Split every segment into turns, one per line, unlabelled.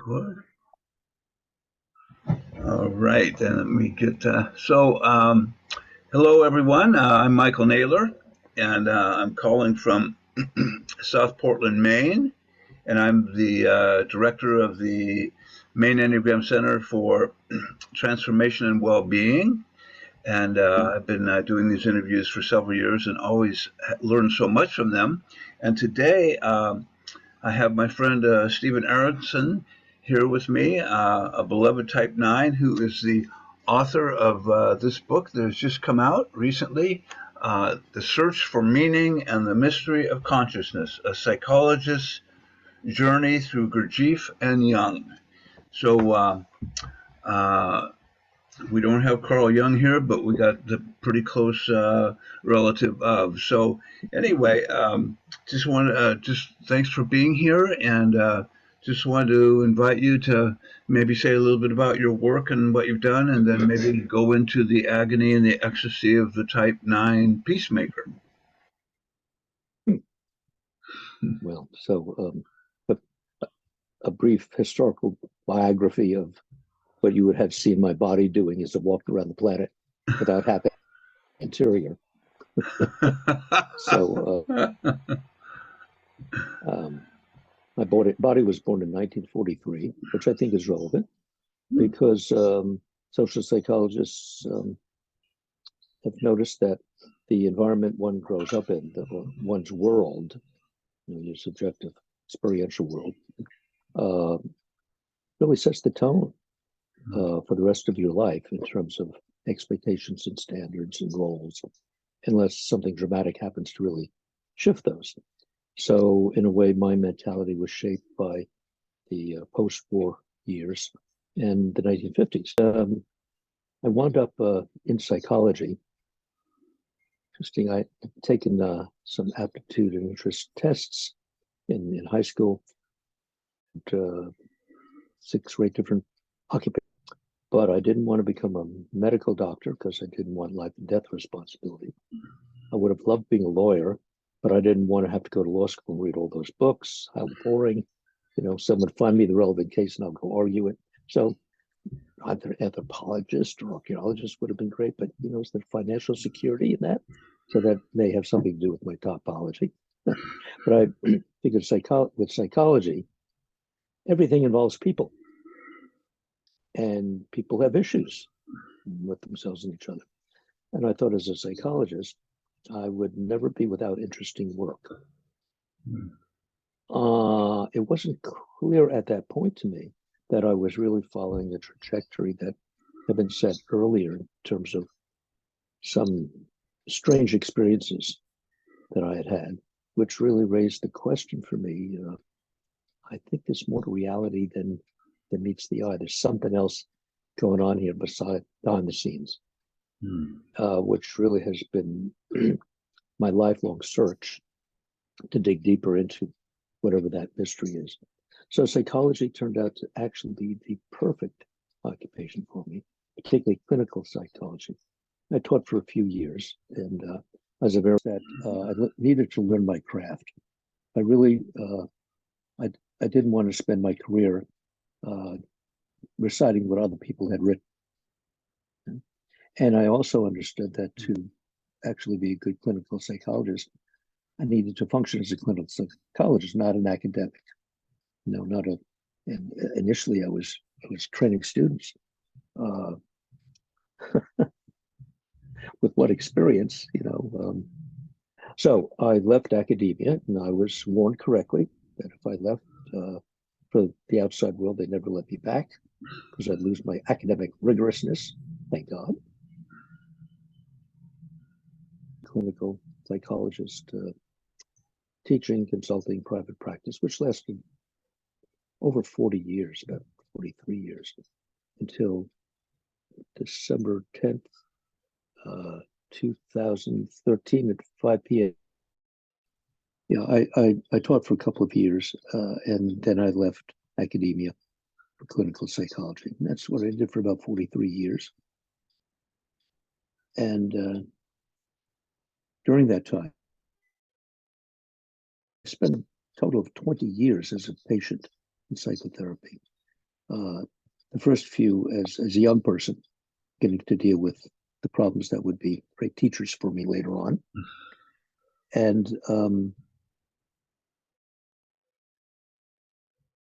Good. All right, then let me get. Hello everyone. I'm Michael Naylor, and I'm calling from South Portland, Maine, and I'm the director of the Maine Enneagram Center for Transformation and Well-Being. And I've been doing these interviews for several years and always learn so much from them. And today, I have my friend Stephen Aronson here with me, a beloved Type 9, who is the author of this book that has just come out recently, The Search for Meaning and the Mystery of Consciousness, a Psychologist's Journey Through Gurdjieff and Jung. So uh, we don't have Carl Jung here, but we got the pretty close relative of. So anyway, just thanks for being here, and just wanted to invite you to maybe say a little bit about your work and what you've done, and then maybe go into the agony and the ecstasy of the Type 9 peacemaker.
Well, so a brief historical biography of what you would have seen my body doing as it walked around the planet without having an interior. So my body was born in 1943, which I think is relevant because social psychologists have noticed that the environment one grows up in, one's world, your subjective experiential world, really sets the tone for the rest of your life in terms of expectations and standards and roles, unless something dramatic happens to really shift those. So in a way, my mentality was shaped by the post-war years and the 1950s. I wound up in psychology. Interesting, I'd taken some aptitude and interest tests in high school, 6 or 8 different occupations. But I didn't want to become a medical doctor because I didn't want life and death responsibility. I would have loved being a lawyer, but I didn't want to have to go to law school and read all those books. How boring. Someone find me the relevant case and I'll go argue it. So either anthropologist or archaeologist would have been great, but is there financial security in that? So that may have something to do with my topology. But I figured with psychology, everything involves people. And people have issues with themselves and each other. And I thought as a psychologist, I would never be without interesting work. It wasn't clear at that point to me that I was really following the trajectory that had been set earlier in terms of some strange experiences that I had had, which really raised the question for me. I think there's more to reality than meets the eye. There's something else going on here behind the scenes, which really has been my lifelong search to dig deeper into whatever that mystery is. So psychology turned out to actually be the perfect occupation for me, particularly clinical psychology. I taught for a few years, and as a very that I needed to learn my craft. I really I didn't want to spend my career reciting what other people had written. And I also understood that to actually be a good clinical psychologist, I needed to function as a clinical psychologist, not an academic. And initially I was training students. With what experience, So I left academia, and I was warned correctly that if I left for the outside world, they'd never let me back because I'd lose my academic rigorousness. Thank God. Clinical psychologist, teaching, consulting, private practice, which lasted over 40 years, about 43 years, until December 10th, 2013 at 5 p.m. I taught for a couple of years, and then I left academia for clinical psychology. And that's what I did for about 43 years. And during that time, I spent a total of 20 years as a patient in psychotherapy. the first few as a young person, getting to deal with the problems that would be great teachers for me later on. And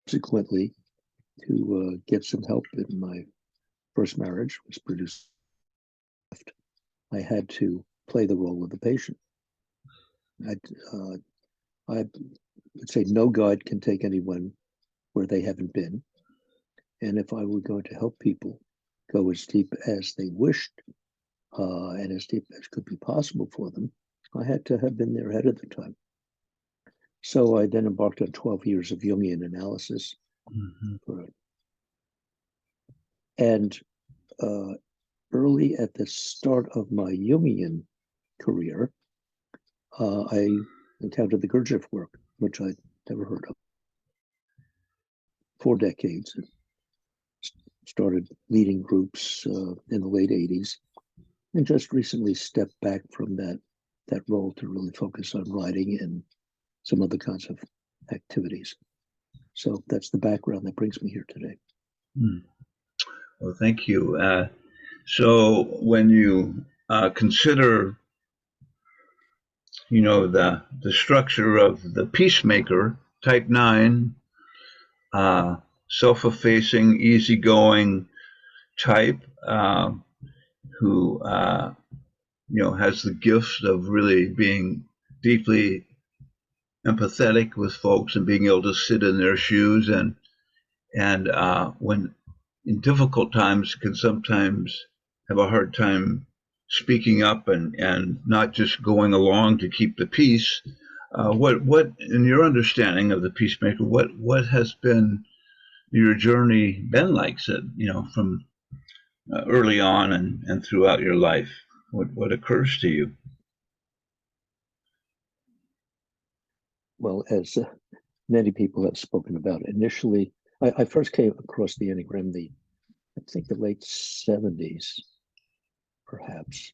subsequently, to get some help in my first marriage, was produced. I had to play the role of the patient. I would say no guide can take anyone where they haven't been. And if I were going to help people go as deep as they wished and as deep as could be possible for them, I had to have been there ahead of the time. So I then embarked on 12 years of Jungian analysis. And early at the start of my Jungian career, I encountered the Gurdjieff work, which I'd never heard of. 4 decades, and started leading groups in the late 80s, and just recently stepped back from that role to really focus on writing and some other kinds of activities. So that's the background that brings me here today.
Well, thank you. So when you consider, the structure of the peacemaker, type 9, self-effacing, easygoing type, who has the gift of really being deeply empathetic with folks and being able to sit in their shoes, and when in difficult times can sometimes have a hard time speaking up and not just going along to keep the peace. What in your understanding of the peacemaker, what has been your journey been like, from early on and throughout your life? What occurs to you?
Well, as many people have spoken about, initially, I first came across the Enneagram, I think the late 70s, perhaps,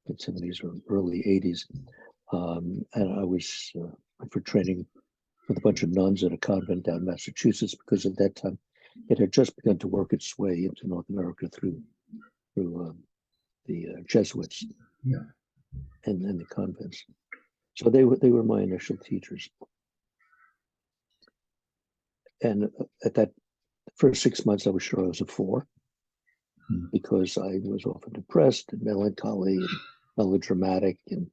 late 70s or early 80s. And I was for training with a bunch of nuns at a convent down in Massachusetts, because at that time it had just begun to work its way into North America through the Jesuits, and the convents. So they were my initial teachers. And at that first 6 months, I was sure I was a 4, because I was often depressed and melancholy and melodramatic, and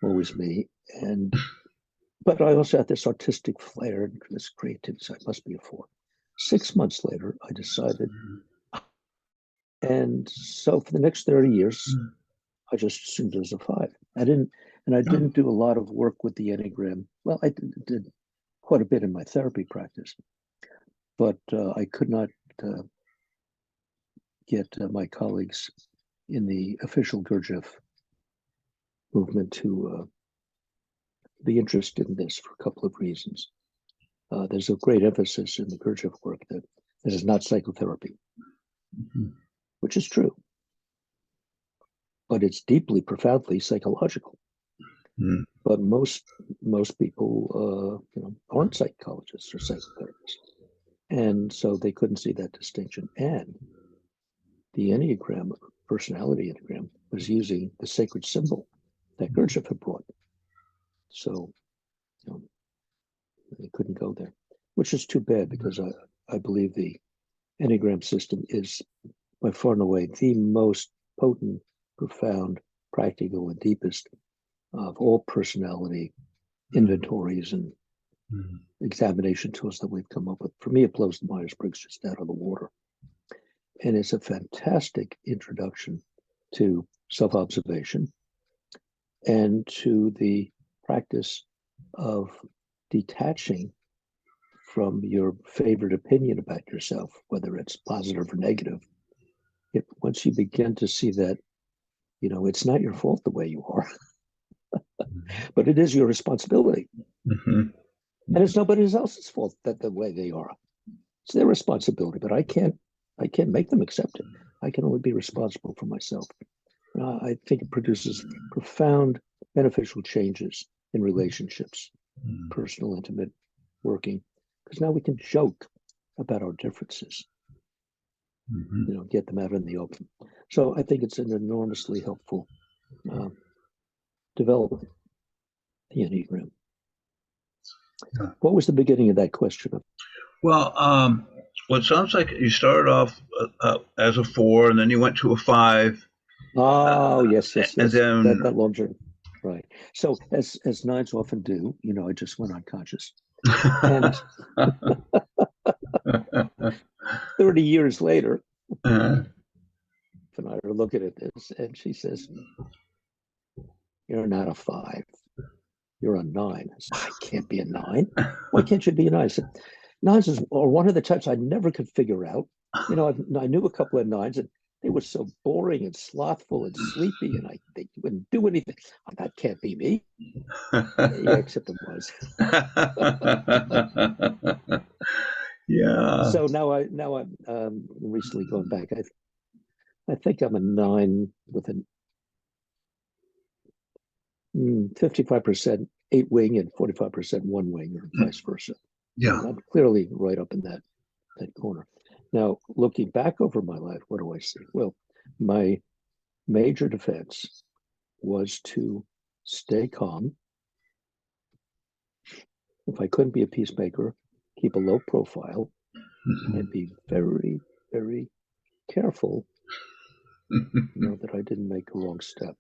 always me. But I also had this artistic flair and this creativity, so I must be a 4. 6 months later, I decided, and so for the next 30 years, I just assumed it was a 5. I didn't do a lot of work with the Enneagram. Well, I did quite a bit in my therapy practice, but I could not get my colleagues in the official Gurdjieff movement to be interested in this for a couple of reasons. There's a great emphasis in the Gurdjieff work that this is not psychotherapy, which is true, but it's deeply, profoundly psychological. But most people, aren't psychologists or psychotherapists, and so they couldn't see that distinction. And the Enneagram, personality Enneagram, was using the sacred symbol that Gurdjieff had brought. So, they couldn't go there, which is too bad, because I believe the Enneagram system is by far and away the most potent, profound, practical, and deepest of all personality inventories and examination tools that we've come up with. For me, it blows the Myers-Briggs just out of the water. And it's a fantastic introduction to self-observation and to the practice of detaching from your favorite opinion about yourself, whether it's positive or negative. Once you begin to see that, it's not your fault the way you are, but it is your responsibility. And it's nobody else's fault that the way they are. It's their responsibility, but I can't make them accept it. I can only be responsible for myself. I think it produces profound beneficial changes in relationships, personal, intimate, working, because now we can joke about our differences,
Mm-hmm.
get them out in the open. So I think it's an enormously helpful development, the Enneagram.
Yeah.
What was the beginning of that question?
Well, it sounds like you started off as a 4, and then you went to a 5,
Oh, yes.
and then
That long journey. Right. So as nines often do, I just went unconscious. And 30 years later, and I are looking at this, and she says, "You're not a 5. You're a 9." I said, "I can't be a 9. Why can't you be a 9?" I said, "Nines are one of the types I never could figure out. I knew a couple of 9s, and they were so boring and slothful and sleepy, and they wouldn't do anything. That can't be me." Yeah, except it was.
Yeah.
So now I'm recently going back. I think I'm a 9 with a 55% 8 wing and 45% 1 wing, or vice versa.
Yeah.
I'm clearly right up in that corner. Now, looking back over my life, what do I see? Well, my major defense was to stay calm. If I couldn't be a peacemaker, keep a low profile, and be very, very careful, that I didn't make a wrong step.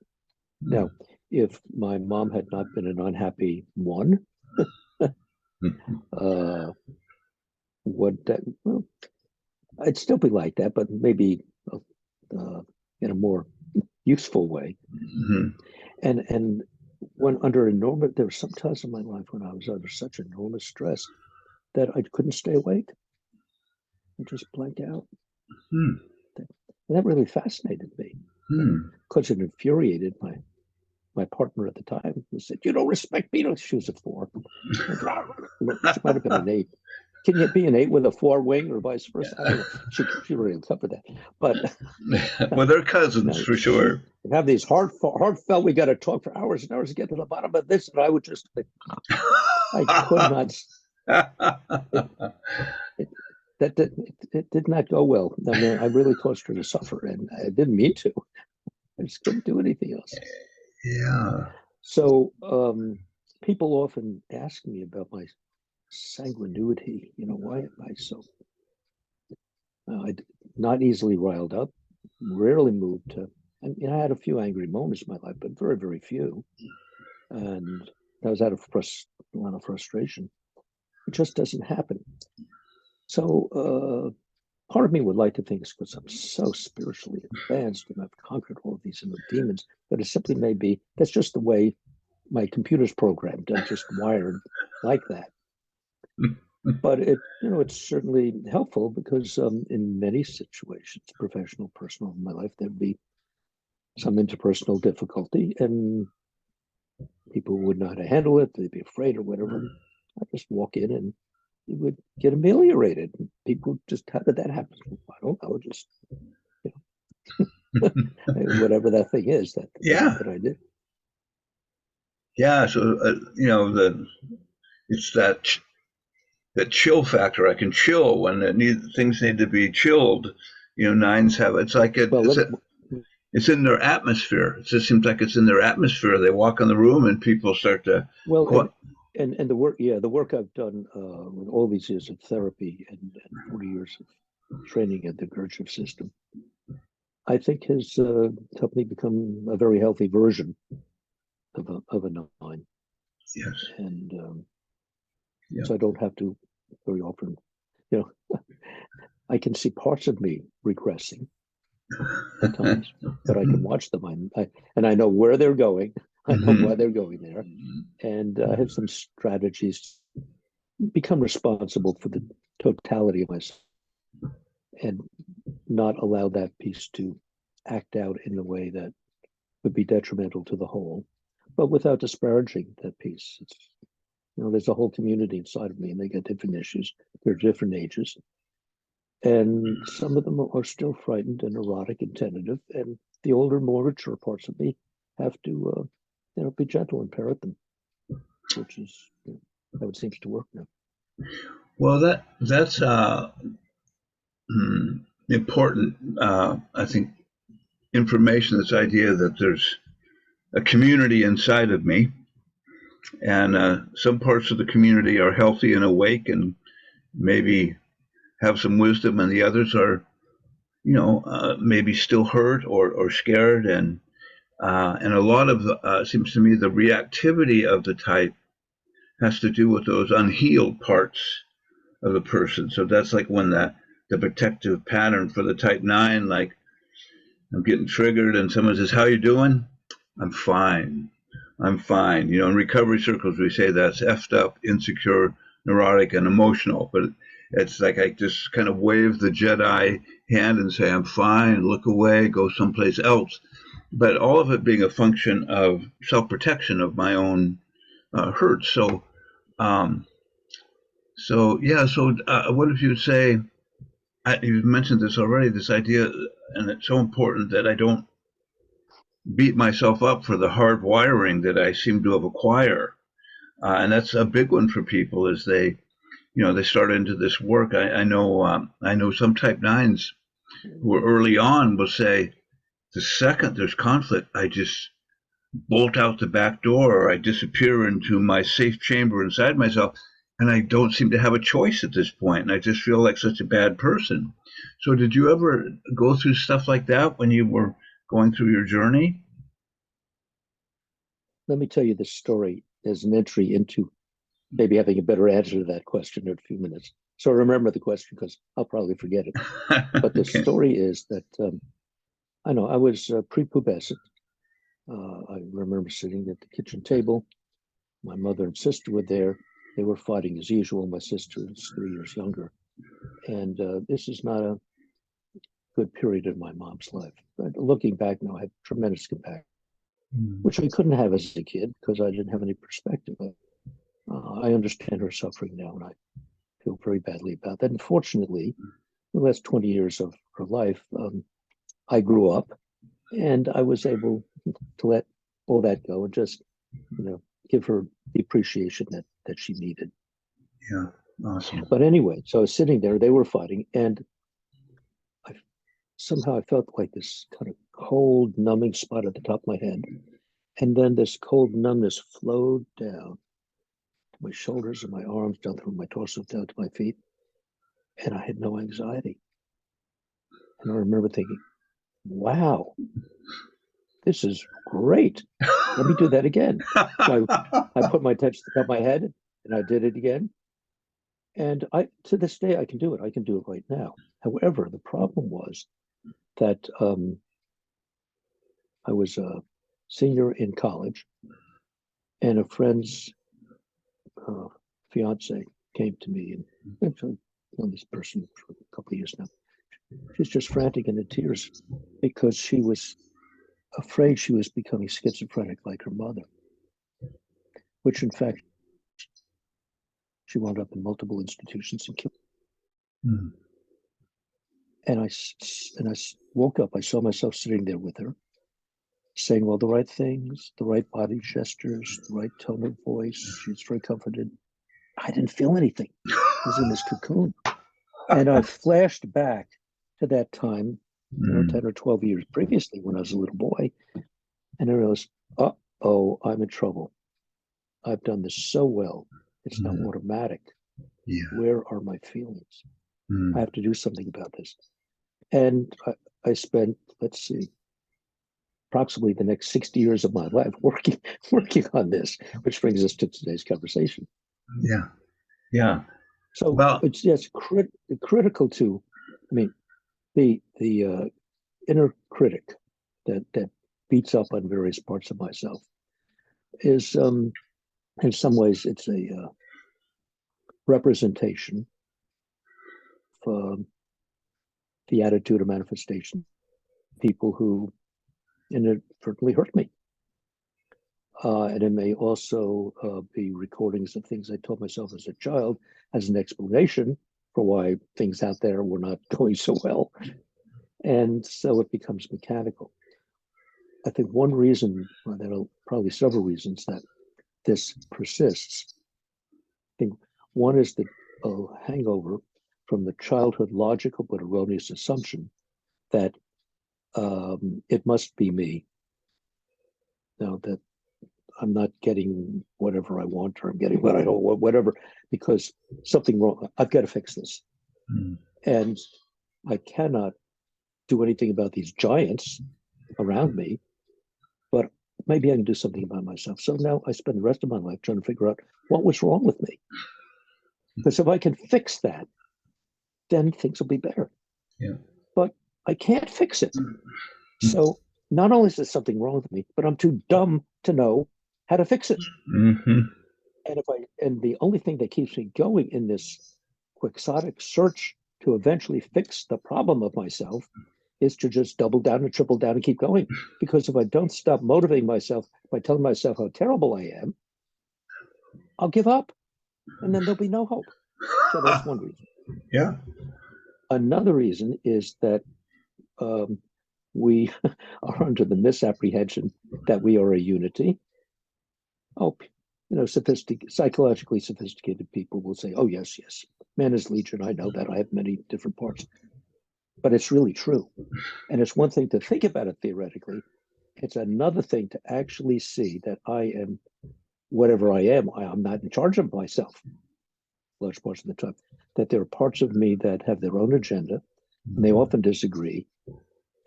Now, if my mom had not been an unhappy 1, well, I'd still be like that, but maybe in a more useful way. And when there were some times in my life when I was under such enormous stress that I couldn't stay awake. I just blanked out. And that really fascinated me, because it infuriated my partner at the time, who said, "You don't respect me." She was a 4. She might have been an 8. Can you be an 8 with a 4 wing, or vice versa? I don't know. She really covered that. But
well, they're cousins for sure.
Have these heartfelt. We got to talk for hours and hours to get to the bottom of this, and I would just, I could not. It did not go well. I mean, I really caused her to suffer, and I didn't mean to. I just couldn't do anything else.
Yeah.
So people often ask me about my sanguinity. Why am I so not easily riled up, rarely moved to. I had a few angry moments in my life, but very, very few. And that was out of a lot of frustration. It just doesn't happen. So part of me would like to think it's because I'm so spiritually advanced and I've conquered all of these inner demons, but it simply may be that's just the way my computer's programmed. I'm just wired like that. But it's certainly helpful because in many situations, professional, personal, in my life, there'd be some interpersonal difficulty, and people would not handle it. They'd be afraid or whatever. I just walk in and it would get ameliorated. People just, how did that happen? I don't know. Just whatever that thing is that I did.
Yeah. So it's that chill factor. I can chill when things need to be chilled. 9s have it's like it's in their atmosphere. It just seems like it's in their atmosphere. They walk in the room and people start to
and the work I've done with all these years of therapy and 40 years of training at the Gurdjieff system, I think has helped me become a very healthy version of a 9.
Yes.
And so I don't have to very often, I can see parts of me regressing at times, but I can watch them. And I know where they're going. I know why they're going there, and I have some strategies to become responsible for the totality of myself and not allow that piece to act out in a way that would be detrimental to the whole, but without disparaging that piece. There's a whole community inside of me, and they got different issues. They're different ages, and some of them are still frightened and erotic and tentative, and the older, more mature parts of me have to be gentle and parrot them, which is how it seems to work now.
Well, that's important. I think information. This idea that there's a community inside of me, and some parts of the community are healthy and awake, and maybe have some wisdom, and the others are, maybe still hurt or scared, and a lot of seems to me the reactivity of the type has to do with those unhealed parts of the person. So that's like when the protective pattern for the type 9, like I'm getting triggered and someone says, "How you doing?" "I'm fine. I'm fine." In recovery circles, we say that's effed up, insecure, neurotic, and emotional. But it's like I just kind of wave the Jedi hand and say, "I'm fine, look away, go someplace else." But all of it being a function of self protection of my own hurt. Um, so yeah. What if you say, you've mentioned this already, this idea, and it's so important that I don't beat myself up for the hard wiring that I seem to have acquired. And that's a big one for people as they start into this work. I know some type 9s who are early on will say, the second there's conflict, I just bolt out the back door or I disappear into my safe chamber inside myself. And I don't seem to have a choice at this point. And I just feel like such a bad person. So did you ever go through stuff like that when you were going through your journey?
Let me tell you this story as an entry into maybe having a better answer to that question in a few minutes. So remember the question because I'll probably forget it. But the
Okay.
story is that I know I was prepubescent. I remember sitting at the kitchen table. My mother and sister were there. They were fighting as usual. My sister is 3 years younger. And this is not a good period in my mom's life. But looking back now, I have tremendous compassion,
Mm.
which I couldn't have as a kid because I didn't have any perspective. I understand her suffering now, and I feel very badly about that. And fortunately, the last 20 years of her life, I grew up and I was able to let all that go and just, give her the appreciation that she needed.
Yeah. Awesome.
But anyway, so I was sitting there, they were fighting, and I somehow I felt like this kind of cold, numbing spot at the top of my head. And then this cold numbness flowed down to my shoulders and my arms, down through my torso, down to my feet. And I had no anxiety. And I remember thinking, wow, this is great. Let me do that again. So I put my touch to the top of my head and I did it again. And to this day, I can do it. I can do it right now. However, the problem was that I was a senior in college and a friend's uh, fiance came to me and I've known this person for a couple of years now. She's just frantic and in tears because she was afraid she was becoming schizophrenic like her mother, which in fact she wound up in multiple institutions and killed.
Mm.
And I woke up. I saw myself sitting there with her, saying all the right things, the right body gestures, the right tone of voice. She was very comforted. I didn't feel anything. I was in this cocoon. And I flashed back to that time,
Mm.
10 or 12 years previously when I was a little boy. And I realized, oh, I'm in trouble. I've done this so well. It's not
Mm.
automatic.
Yeah.
Where are my feelings? I
Mm.
have to do something about this. And I spent, let's see, approximately the next 60 years of my life working on this, which brings us to today's conversation.
Yeah. Yeah.
So
Well,
it's critical to, I mean, the inner critic that beats up on various parts of myself is in some ways it's a representation of the attitude or manifestation of people who inadvertently hurt me. And it may also be recordings of things I told myself as a child as an explanation for why things out there were not going so well. And so it becomes mechanical. I think one reason, well, there are probably several reasons that this persists. I think one is that a hangover from the childhood logical but erroneous assumption that it must be me. Now that I'm not getting whatever I want, or I'm getting what I don't want, whatever, because something wrong. I've got to fix this.
Mm.
And I cannot do anything about these giants around me, but maybe I can do something about myself. So now I spend the rest of my life trying to figure out what was wrong with me. Because if I can fix that, then things will be better.
Yeah.
But I can't fix it. So not only is there something wrong with me, but I'm too dumb to know how to fix it.
Mm-hmm.
And the only thing that keeps me going in this quixotic search to eventually fix the problem of myself is to just double down and triple down and keep going. Because if I don't stop motivating myself by telling myself how terrible I am, I'll give up, and then there'll be no hope. So that's one reason.
Yeah.
Another reason is that we are under the misapprehension that we are a unity. Oh, psychologically sophisticated people will say, "Oh, yes, yes, man is legion. I know that. I have many different parts." But it's really true. And it's one thing to think about it theoretically. It's another thing to actually see that I am whatever I am. I'm not in charge of myself large parts of the time. That there are parts of me that have their own agenda, and they often disagree.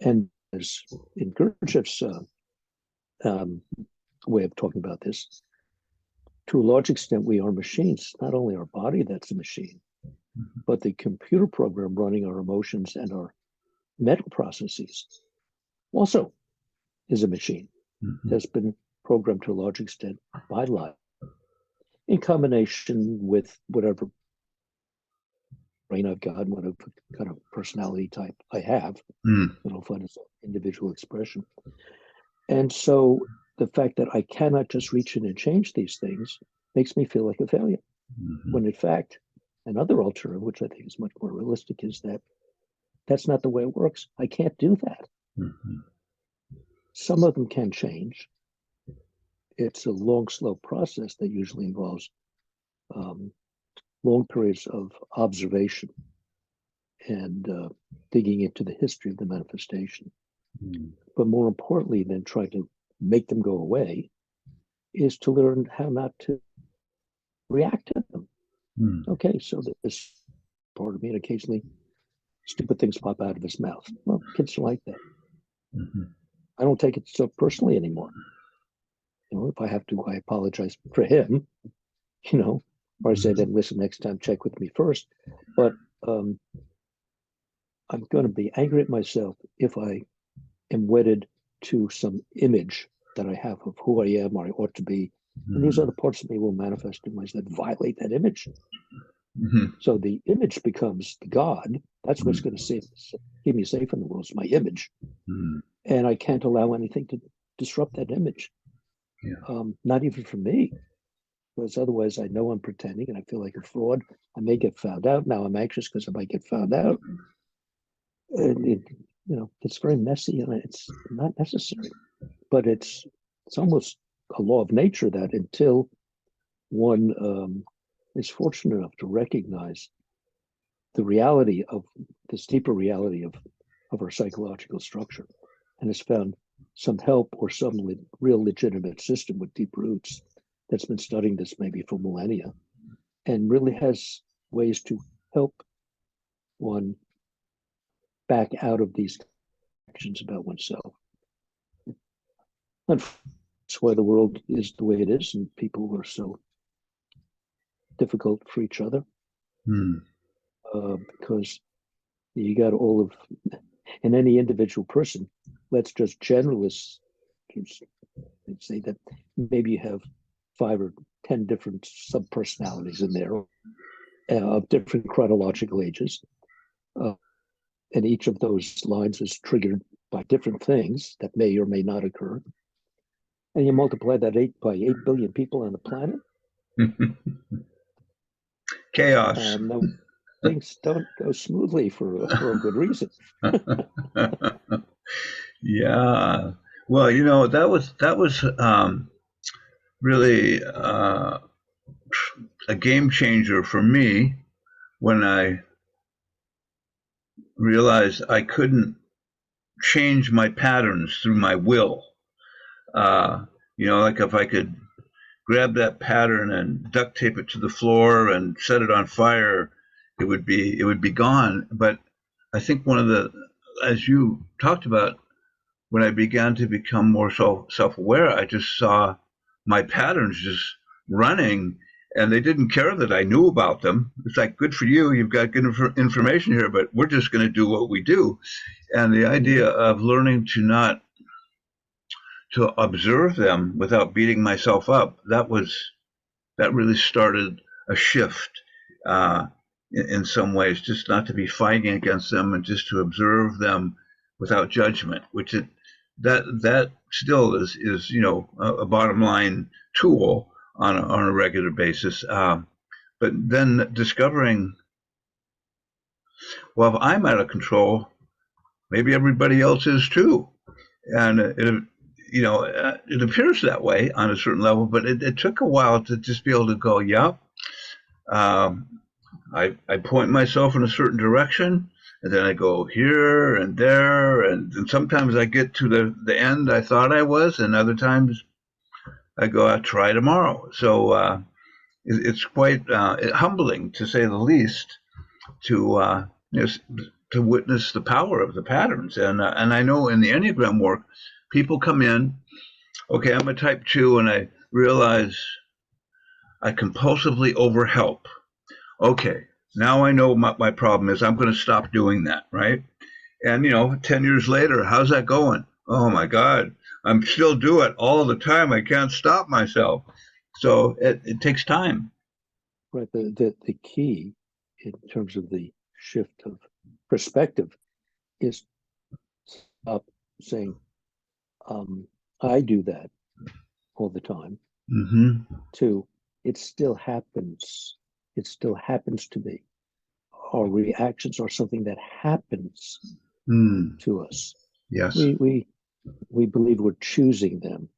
And as in Gurdjieff's way of talking about this, to a large extent, we are machines. It's not only our body that's a machine, but the computer program running our emotions and our mental processes also is a machine that's been programmed to a large extent by life in combination with whatever brain I've got, whatever kind of personality type I have, I'll find as individual expression. And so the fact that I cannot just reach in and change these things makes me feel like a failure. When in fact, another alternative, which I think is much more realistic, is that that's not the way it works. I can't do that. Some of them can change. It's a long, slow process that usually involves long periods of observation and digging into the history of the manifestation. But more importantly than trying to make them go away is to learn how not to react to them. Okay, so this part of me, and occasionally stupid things pop out of his mouth. Well, kids are like that. I don't take it so personally anymore. If I have to, I apologize for him, or I say, then listen, next time, check with me first. But I'm going to be angry at myself if I am wedded to some image that I have of who I am or I ought to be. And these other parts of me will manifest in ways that violate that image. So the image becomes the God. That's what's going to keep me safe in the world, is my image. And I can't allow anything to disrupt that image. Not even for me, because otherwise I know I'm pretending and I feel like a fraud. I may get found out. Now I'm anxious because I might get found out. And it's very messy and it's not necessary. But it's almost a law of nature that until one is fortunate enough to recognize the reality of this deeper reality of our psychological structure and has found some help or some real legitimate system with deep roots that's been studying this maybe for millennia and really has ways to help one back out of these actions about oneself. And that's why the world is the way it is and people are so difficult for each other. Because you got all of, in any individual person, let's just generalists say that maybe you have 5 or 10 different sub-personalities in there of different chronological ages. And each of those lines is triggered by different things that may or may not occur. And you multiply that by 8 billion people on the planet.
Chaos.
Things don't go smoothly for a good reason.
Yeah. Well, that was really a game changer for me when I realized I couldn't change my patterns through my will. Uh, like if I could grab that pattern and duct tape it to the floor and set it on fire, it would be gone. But I think one of the, as you talked about, when I began to become more self-aware, I just saw my patterns just running, and they didn't care that I knew about them. It's like, good for you, you've got good information here, but we're just going to do what we do. And the idea of learning to not to observe them without beating myself up, that really started a shift in some ways, just not to be fighting against them and just to observe them without judgment, which that still is a bottom line tool on a regular basis. But then discovering, well, if I'm out of control, maybe everybody else is too, and it appears that way on a certain level. But it took a while to just be able to go, yeah. I point myself in a certain direction, and then I go here and there, and sometimes I get to the end I thought I was, and other times I go, I'll try tomorrow. So it's quite humbling, to say the least, to to witness the power of the patterns. And I know in the Enneagram work, people come in, okay, I'm a type 2, and I realize I compulsively overhelp. Okay, now I know my problem is. I'm going to stop doing that, right? And 10 years later, how's that going? Oh my God, I'm still do it all the time. I can't stop myself. So it takes time.
Right. The key in terms of the shift of perspective is up saying, I do that all the time.
Mm-hmm.
To it still happens. It still happens to me. Our reactions are something that happens to us.
Yes.
We believe we're choosing them.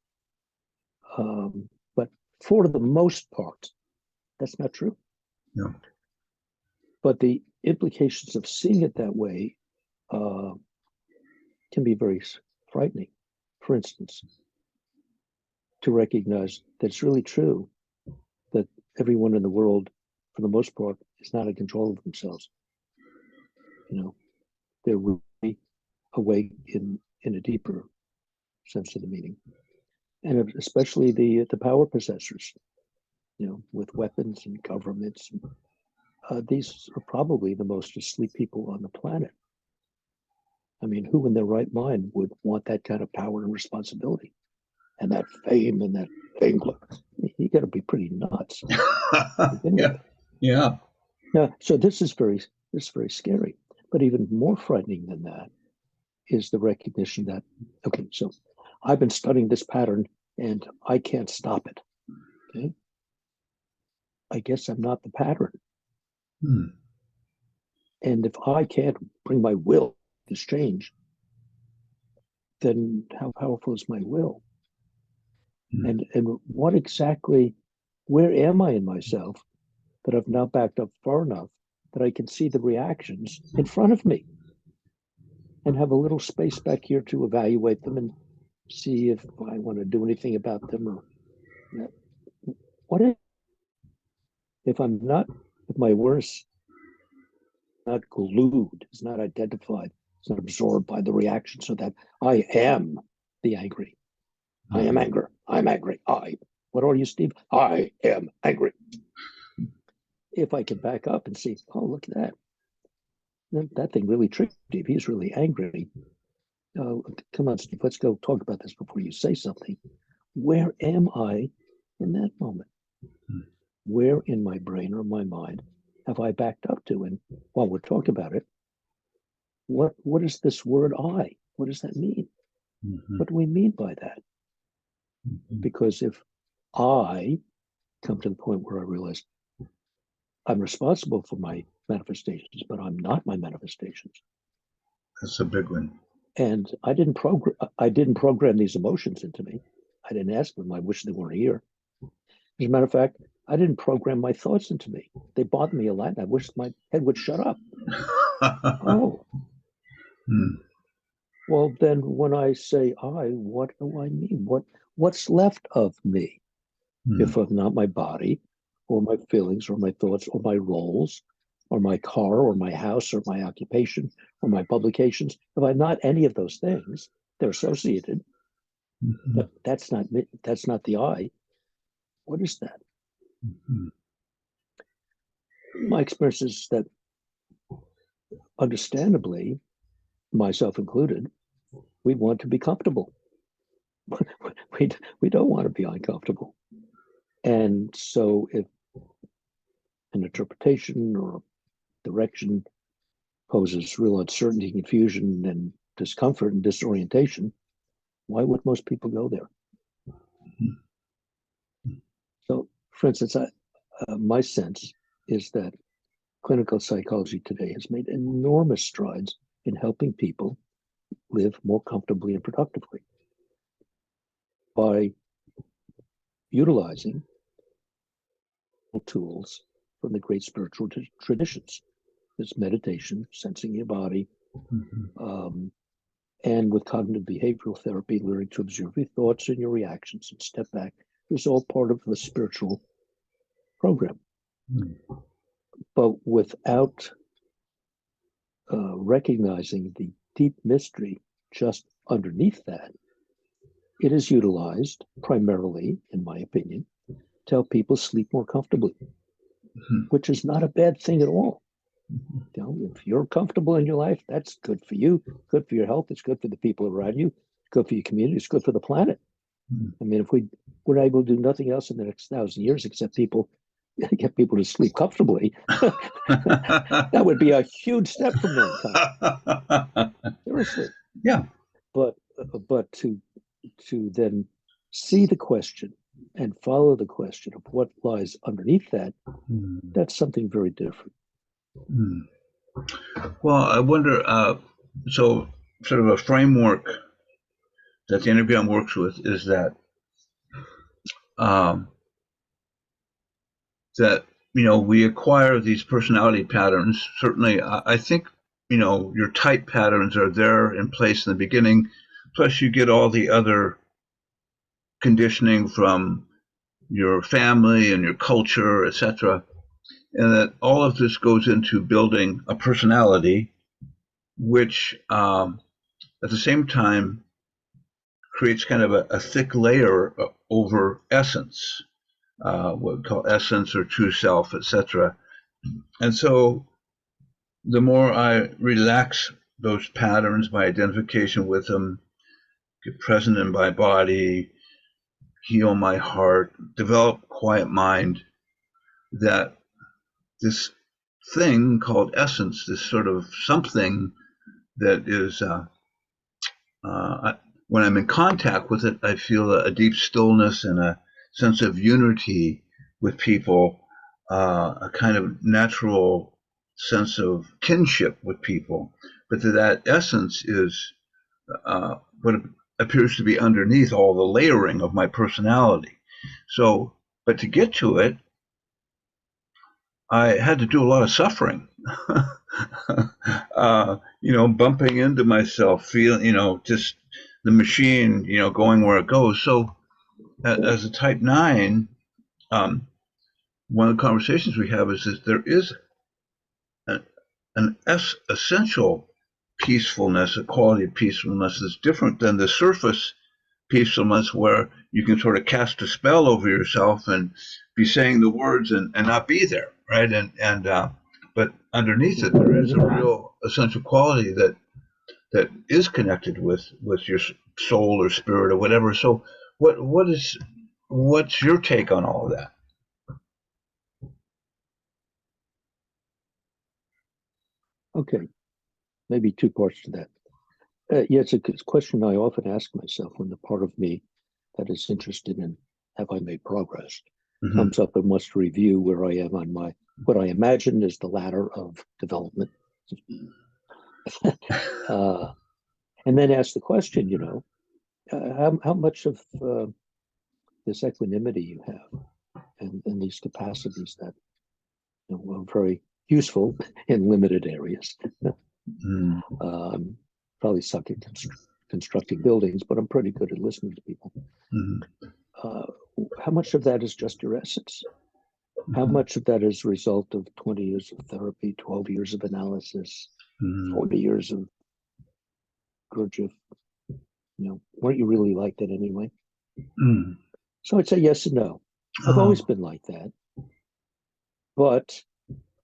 But for the most part, that's not true.
No.
But the implications of seeing it that way can be very frightening. For instance, to recognize that it's really true that everyone in the world, for the most part, is not in control of themselves. They're really awake in a deeper sense of the meaning, and especially the power possessors, with weapons and governments. These are probably the most asleep people on the planet. I mean, who in their right mind would want that kind of power and responsibility, and that fame and that fame? You got to be pretty nuts.
Yeah.
Now, so this is very scary. But even more frightening than that is the recognition that, okay, so I've been studying this pattern and I can't stop it. Okay, I guess I'm not the pattern. And if I can't bring my will to this change, then how powerful is my will? And what exactly, where am I in myself that I've now backed up far enough that I can see the reactions in front of me and have a little space back here to evaluate them and see if I want to do anything about them, or what if my awareness not glued, is not identified, it's not absorbed by the reaction, so that I am the angry. I am anger. I'm angry. What are you, Steve? I am angry. If I can back up and see, oh, look at that. That thing really tricked Steve. He's really angry. Come on, Steve, let's go talk about this before you say something. Where am I in that moment? Where in my brain or my mind have I backed up to? And while we're talking about it, what is this word I? What does that mean? What do we mean by that? Because if I come to the point where I realize I'm responsible for my manifestations, but I'm not my manifestations.
That's a big one.
And I didn't program these emotions into me. I didn't ask them. I wish they weren't here. As a matter of fact, I didn't program my thoughts into me. They bother me a lot, and I wish my head would shut up. Oh,
Hmm.
well, then when I say I, what do I mean? What's left of me
Hmm.
if I'm not my body or my feelings or my thoughts or my roles or my car or my house or my occupation or my publications? If I'm not any of those things, they're associated,
Hmm.
but that's not me. That's not the I. What is that?
Hmm.
My experience is that, understandably, myself included, we want to be comfortable. we, we don't want to be uncomfortable. And so if an interpretation or direction poses real uncertainty, confusion, and discomfort and disorientation, why would most people go there? So, for instance, my sense is that clinical psychology today has made enormous strides in helping people live more comfortably and productively by utilizing tools from the great spiritual traditions. There's meditation, sensing your body,
Hmm.
um, and with cognitive behavioral therapy, learning to observe your thoughts and your reactions and step back. It's all part of the spiritual program.
Hmm.
But without recognizing the deep mystery just underneath that, it is utilized primarily, in my opinion, to help people sleep more comfortably, which is not a bad thing at all. You know, if you're comfortable in your life, that's good for you, good for your health, it's good for the people around you, good for your community, it's good for the planet. I mean, if we're able to do nothing else in the next 1,000 years except people get people to sleep comfortably, that would be a huge step for mankind. Seriously.
Yeah.
But to then see the question and follow the question of what lies underneath that,
Hmm.
that's something very different.
Hmm. Well, I wonder, so sort of a framework that the Enneagram works with is um, that we acquire these personality patterns. Certainly, I think your type patterns are there in place in the beginning. Plus, you get all the other conditioning from your family and your culture, etc. And that all of this goes into building a personality, which at the same time creates kind of a thick layer over essence, what we call essence or true self, etc. And so the more I relax those patterns, my identification with them, get present in my body, heal my heart, develop quiet mind, that this thing called essence, this sort of something that is, when I'm in contact with it, I feel a deep stillness and a sense of unity with people, a kind of natural sense of kinship with people. But that essence is what appears to be underneath all the layering of my personality. So, but to get to it, I had to do a lot of suffering. Bumping into myself, feeling, just the machine, going where it goes. So, as a type 9, um, one of the conversations we have is that there is an, essential peacefulness, a quality of peacefulness that's different than the surface peacefulness where you can sort of cast a spell over yourself and be saying the words and not be there, right? And but underneath it, there is a real essential quality that is connected with your soul or spirit or whatever. So, what's your take on all of that?
Okay, maybe two parts to that. Yeah, it's a question I often ask myself when the part of me that is interested in have I made progress
Mm-hmm.
comes up and wants to review where I am on my what I imagine is the ladder of development, uh, and then ask the question, how much of this equanimity you have and these capacities that are very useful in limited areas. Probably suck at constructing buildings, but I'm pretty good at listening to people. How much of that is just your essence? How much of that is a result of 20 years of therapy, 12 years of analysis, 40 years of Gurdjieff? Weren't you really like that anyway? So I'd say yes and no. I've always been like that. But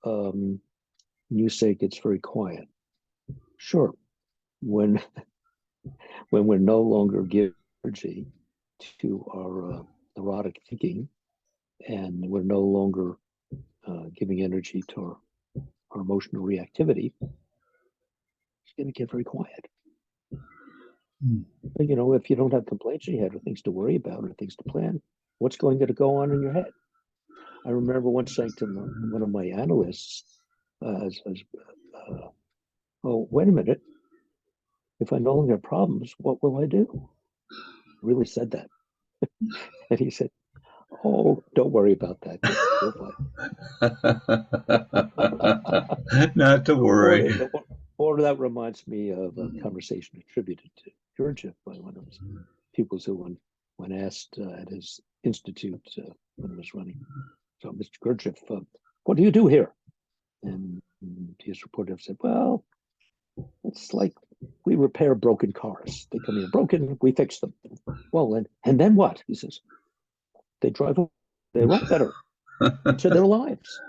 you say it gets very quiet. Sure. When we're no longer giving energy to our erotic thinking, and we're no longer giving energy to our emotional reactivity, it's going to get very quiet. But, if you don't have complaints in your head or things to worry about or things to plan, what's going to go on in your head? I remember once saying to one of my analysts, oh, wait a minute. If I no longer have problems, what will I do? I really said that. And he said, oh, don't worry about that.
Not to worry.
Or that reminds me of a conversation attributed to Gurdjieff by one of his pupils who, when asked at his institute when he was running, so Mr. Gurdjieff, what do you do here? And his reporter said, well, it's like we repair broken cars. They come in broken, we fix them. Well, and then what? He says, they drive away, they run better to their lives.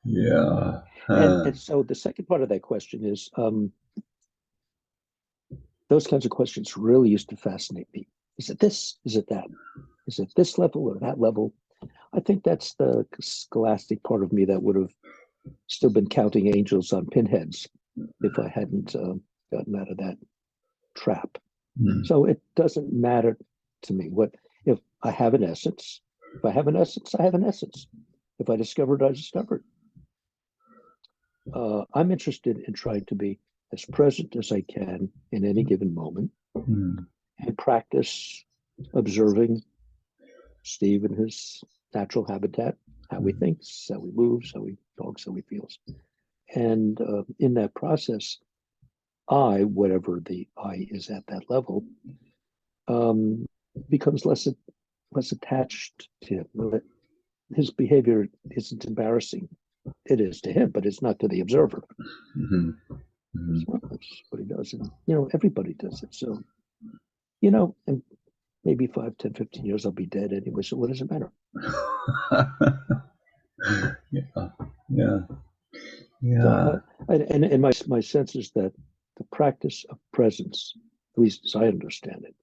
Yeah.
And so the second part of that question is, those kinds of questions really used to fascinate me. Is it this? Is it that? Is it this level or that level? I think that's the scholastic part of me that would have still been counting angels on pinheads if I hadn't gotten out of that trap. So it doesn't matter to me if I have an essence. If I have an essence, I have an essence. If I discovered, I discovered. I'm interested in trying to be as present as I can in any given moment and practice observing Steve in his natural habitat, how he thinks, how he moves, how he talks, how he feels. And in that process, whatever the I is at that level, becomes less attached to him. His behavior isn't embarrassing. It is to him, but it's not to the observer. Well, that's what he does. And, everybody does it. So, and maybe 5, 10, 15 years, I'll be dead anyway. So what does it matter? Yeah. And my sense is that the practice of presence, at least as I understand it,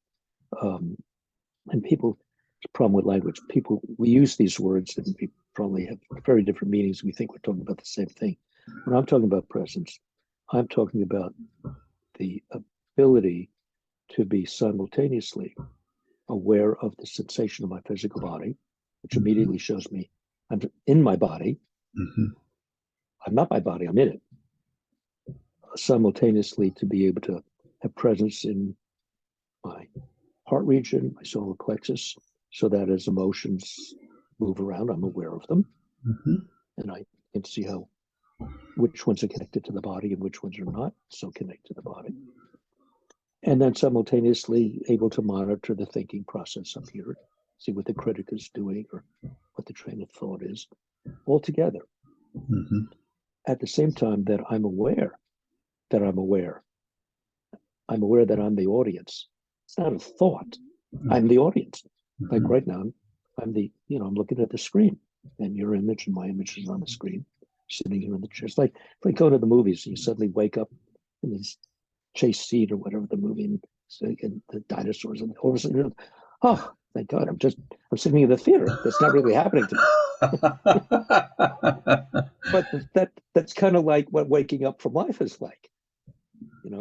and people, the problem with language, we use these words and we probably have very different meanings. We think we're talking about the same thing. When I'm talking about presence, I'm talking about the ability to be simultaneously aware of the sensation of my physical body, which immediately shows me I'm in my body. I'm not my body, I'm in it. Simultaneously to be able to have presence in my heart region, my solar plexus, so that as emotions move around, I'm aware of them. And I can see which ones are connected to the body and which ones are not so connected to the body. And then simultaneously able to monitor the thinking process up here, see what the critic is doing or what the train of thought is, all together. At the same time that I'm aware that I'm aware. I'm aware that I'm the audience. It's not a thought. I'm the audience. Like right now, I'm looking at the screen and your image and my image is on the screen, sitting here in the chair. It's like if I go to the movies and you suddenly wake up in this chase scene or whatever the movie and the dinosaurs and all of a sudden, oh, thank God, I'm sitting in the theater. That's not really happening to me. But that's kind of like what waking up from life is like.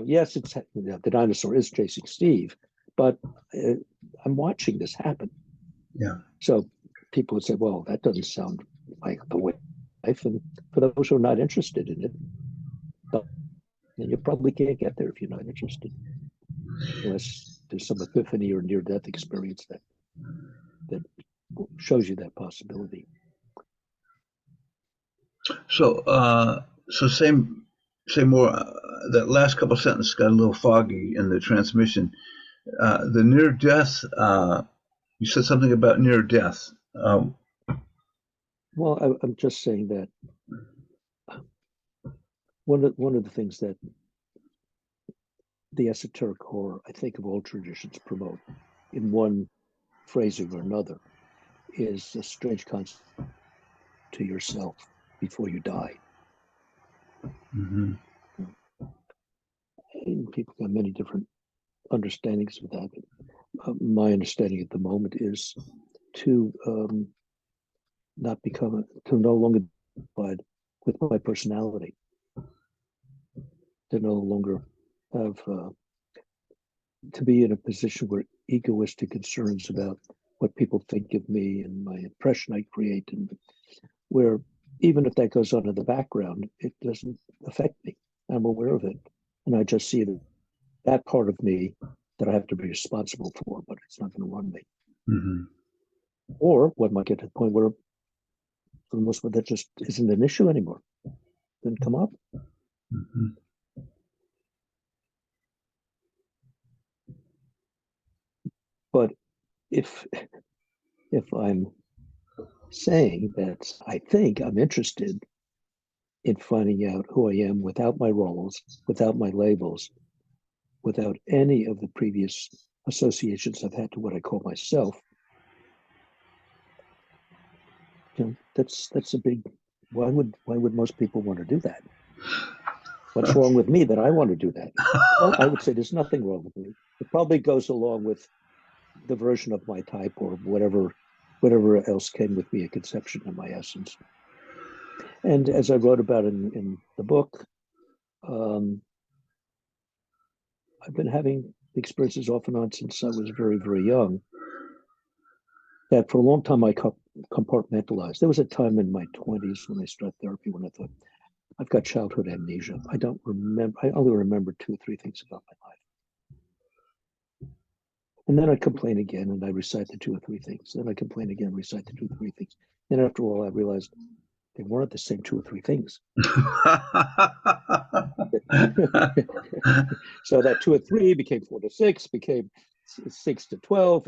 Yes, it's the dinosaur is chasing Steve, but I'm watching this happen.
Yeah.
So people would say, well, that doesn't sound like the way life. And for those who are not interested in it, then you probably can't get there if you're not interested, unless there's some epiphany or near-death experience that shows you that possibility.
So say more. That last couple sentences got a little foggy in the transmission. The near death. You said something about near death.
Well, I'm just saying that one of the things that the esoteric core, I think, of all traditions promote in one phrasing or another is a strange concept to yourself before you die.
Mm-hmm.
And people have many different understandings of that. But, my understanding at the moment is to to no longer be with my personality, to no longer have to be in a position where egoistic concerns about what people think of me and my impression I create, and where even if that goes on in the background, it doesn't affect me. I'm aware of it, and I just see that part of me that I have to be responsible for, but it's not going to run me.
Mm-hmm.
Or one might get to the point where, for the most part, that just isn't an issue anymore. Didn't come up.
Mm-hmm.
But if I'm saying that I think I'm interested in finding out who I am without my roles, without my labels, without any of the previous associations I've had to what I call myself, that's a big. Why would most people want to do that? What's wrong with me that I want to do that? Well, I would say there's nothing wrong with me. It probably goes along with the version of my type or whatever else came with me, a conception of my essence. And as I wrote about in the book, I've been having experiences off and on since I was very, very young. That for a long time I compartmentalized. There was a time in my 20s when I started therapy when I thought, I've got childhood amnesia. I don't remember, I only remember 2 or 3 things about my life. And then I complain again and I recite the 2 or 3 things. Then I complain again, recite the 2 or 3 things. Then after all, I realized they weren't the same 2 or 3 things. So that 2 or 3 became 4 to 6, became 6 to 12.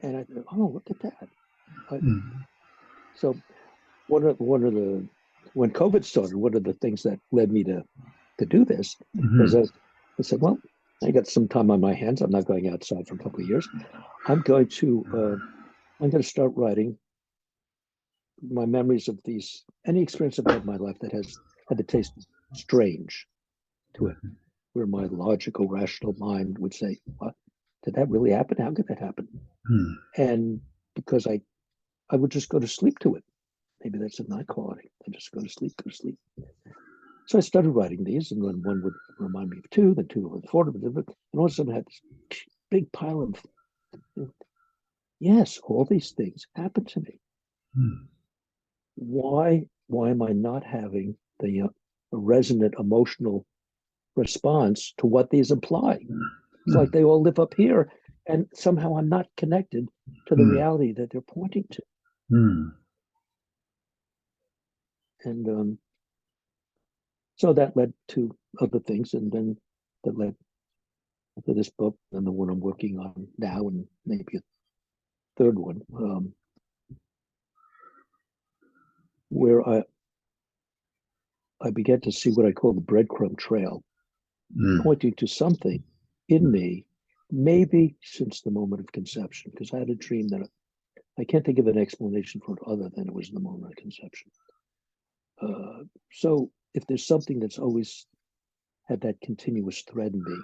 And I thought, oh, look at that. So one of the when COVID started, one of the things that led me to do this is I said, well, I got some time on my hands. I'm not going outside for a couple of years. I'm going to start writing my memories of any experience I've had in my life that has had the taste strange to it, where my logical, rational mind would say, what? Did that really happen? How could that happen? And because I would just go to sleep to it. Maybe that's a night quality. I just go to sleep. So I started writing these, and then one would remind me of 2, then 2 would 4, and all of a sudden I had this big pile of, yes, all these things happened to me. Why am I not having the resonant emotional response to what these imply? It's like they all live up here, and somehow I'm not connected to the reality that they're pointing to. And so that led to other things, and then that led to this book and the one I'm working on now, and maybe a third one, where I began to see what I call the breadcrumb trail, pointing to something in me, maybe since the moment of conception, because I had a dream that I can't think of an explanation for it other than it was the moment of conception. So if there's something that's always had that continuous thread in me,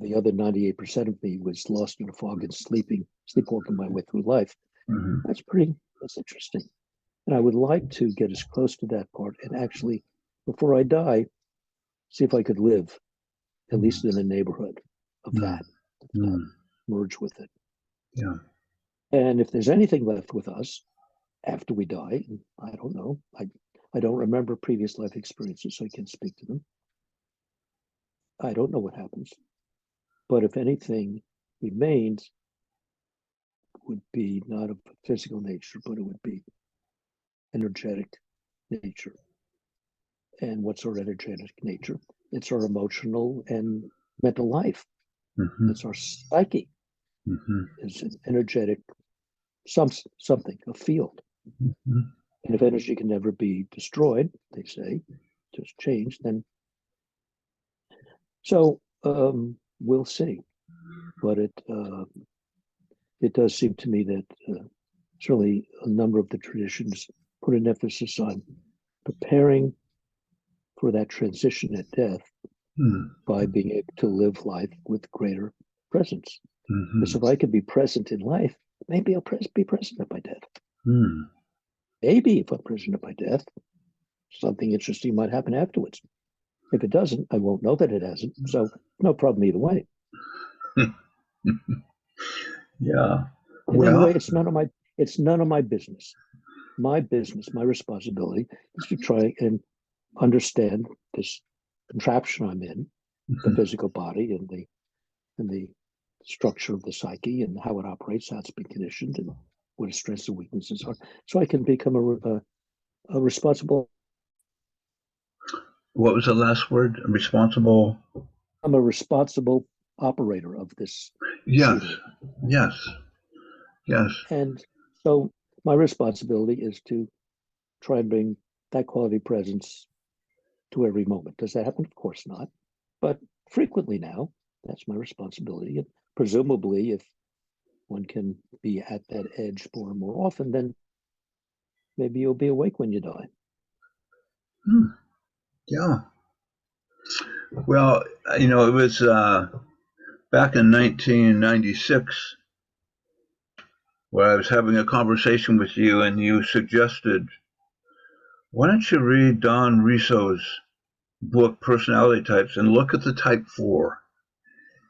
the other 98% of me was lost in a fog and sleepwalking my way through life. That's interesting. And I would like to get as close to that part and actually, before I die, see if I could live, at least in a neighborhood of that merge with it.
Yeah.
And if there's anything left with us after we die, I don't know. I don't remember previous life experiences, so I can't speak to them. I don't know what happens. But if anything remains, would be not of a physical nature, but it would be energetic nature. And what's our energetic nature? It's our emotional and mental life.
Mm-hmm.
It's our psyche.
Mm-hmm.
It's an energetic something, a field.
Mm-hmm.
And if energy can never be destroyed, they say, just change, then so we'll see. But it does seem to me that certainly a number of the traditions put an emphasis on preparing for that transition at death by being able to live life with greater presence.
Mm-hmm.
Because if I can be present in life, maybe I'll be present at my death.
Mm.
Maybe if I'm present at my death, something interesting might happen afterwards. If it doesn't, I won't know that it hasn't. So no problem either way.
Yeah.
And
Well,
anyway, it's none of my business. My business, my responsibility is to try and understand this contraption I'm in, the physical body and the structure of the psyche and how it operates, how it's been conditioned, and what its strengths and weaknesses are, so I can become a responsible.
what was the last word? Responsible?
I'm a responsible operator of this.
Yes.
Machinery.
Yes. Yes.
And so my responsibility is to try and bring that quality presence to every moment. Does that happen? Of course not. But frequently now, that's my responsibility. And presumably, if one can be at that edge more and more often, then maybe you'll be awake when you die.
Yeah. Well, it was back in 1996 where I was having a conversation with you, and you suggested, why don't you read Don Risso's book, Personality Types, and look at the type 4.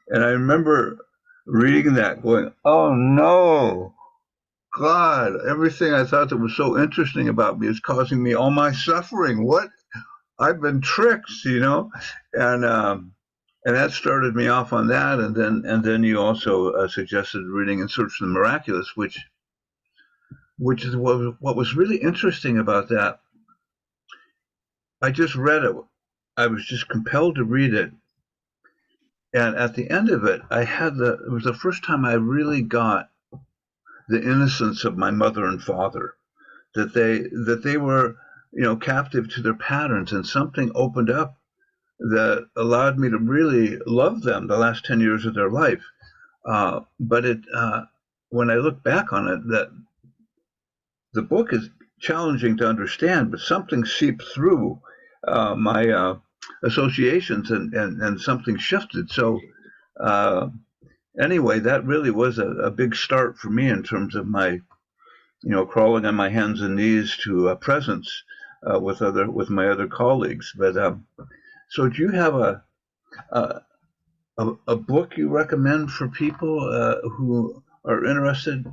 And I remember reading that going, oh no, God, everything I thought that was so interesting about me is causing me all my suffering. What? I've been tricked, and that started me off on that. And then you also suggested reading In Search of the Miraculous, which is what was really interesting about that. I just read it. I was just compelled to read it. And at the end of it, it was the first time I really got the innocence of my mother and father, that they were, captive to their patterns, and something opened up that allowed me to really love them the last 10 years of their life. But when I look back on it, that the book is challenging to understand, but something seeped through my associations, and something shifted. So anyway, that really was a big start for me in terms of my, crawling on my hands and knees to a presence with my other colleagues. But so, do you have a book you recommend for people who are interested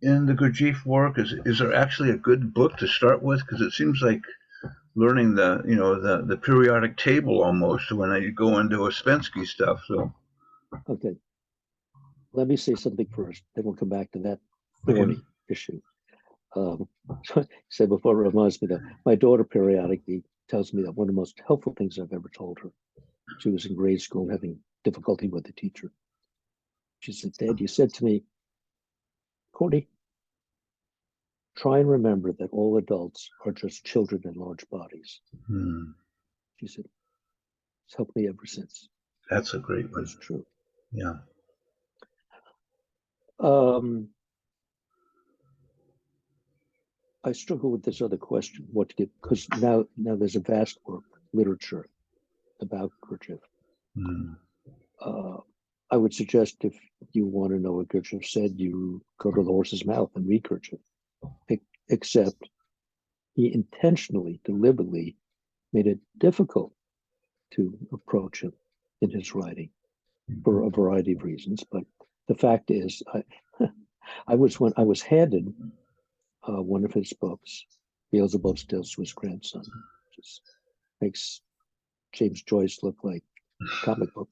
in the Gurdjieff work? Is there actually a good book to start with? Because it seems like learning the periodic table almost when I go into Ouspensky stuff. So
okay, let me say something first, then we'll come back to that thorny issue. Said before, it reminds me that my daughter periodically tells me that one of the most helpful things I've ever told her. She was in grade school having difficulty with the teacher. She said, Dad, you said to me, Courtney, try and remember that all adults are just children in large bodies. She said, it's helped me ever since.
That's a great one.
It's true.
Yeah.
I struggle with this other question, what to get, because now there's a vast work, literature about Gurdjieff. I would suggest if you want to know what Gurdjieff said, you go to the horse's mouth and read Gurdjieff. Except he intentionally, deliberately made it difficult to approach him in his writing for a variety of reasons. But the fact is, I was handed one of his books, Beelzebub's Tales to His Grandson, which makes James Joyce look like a comic book.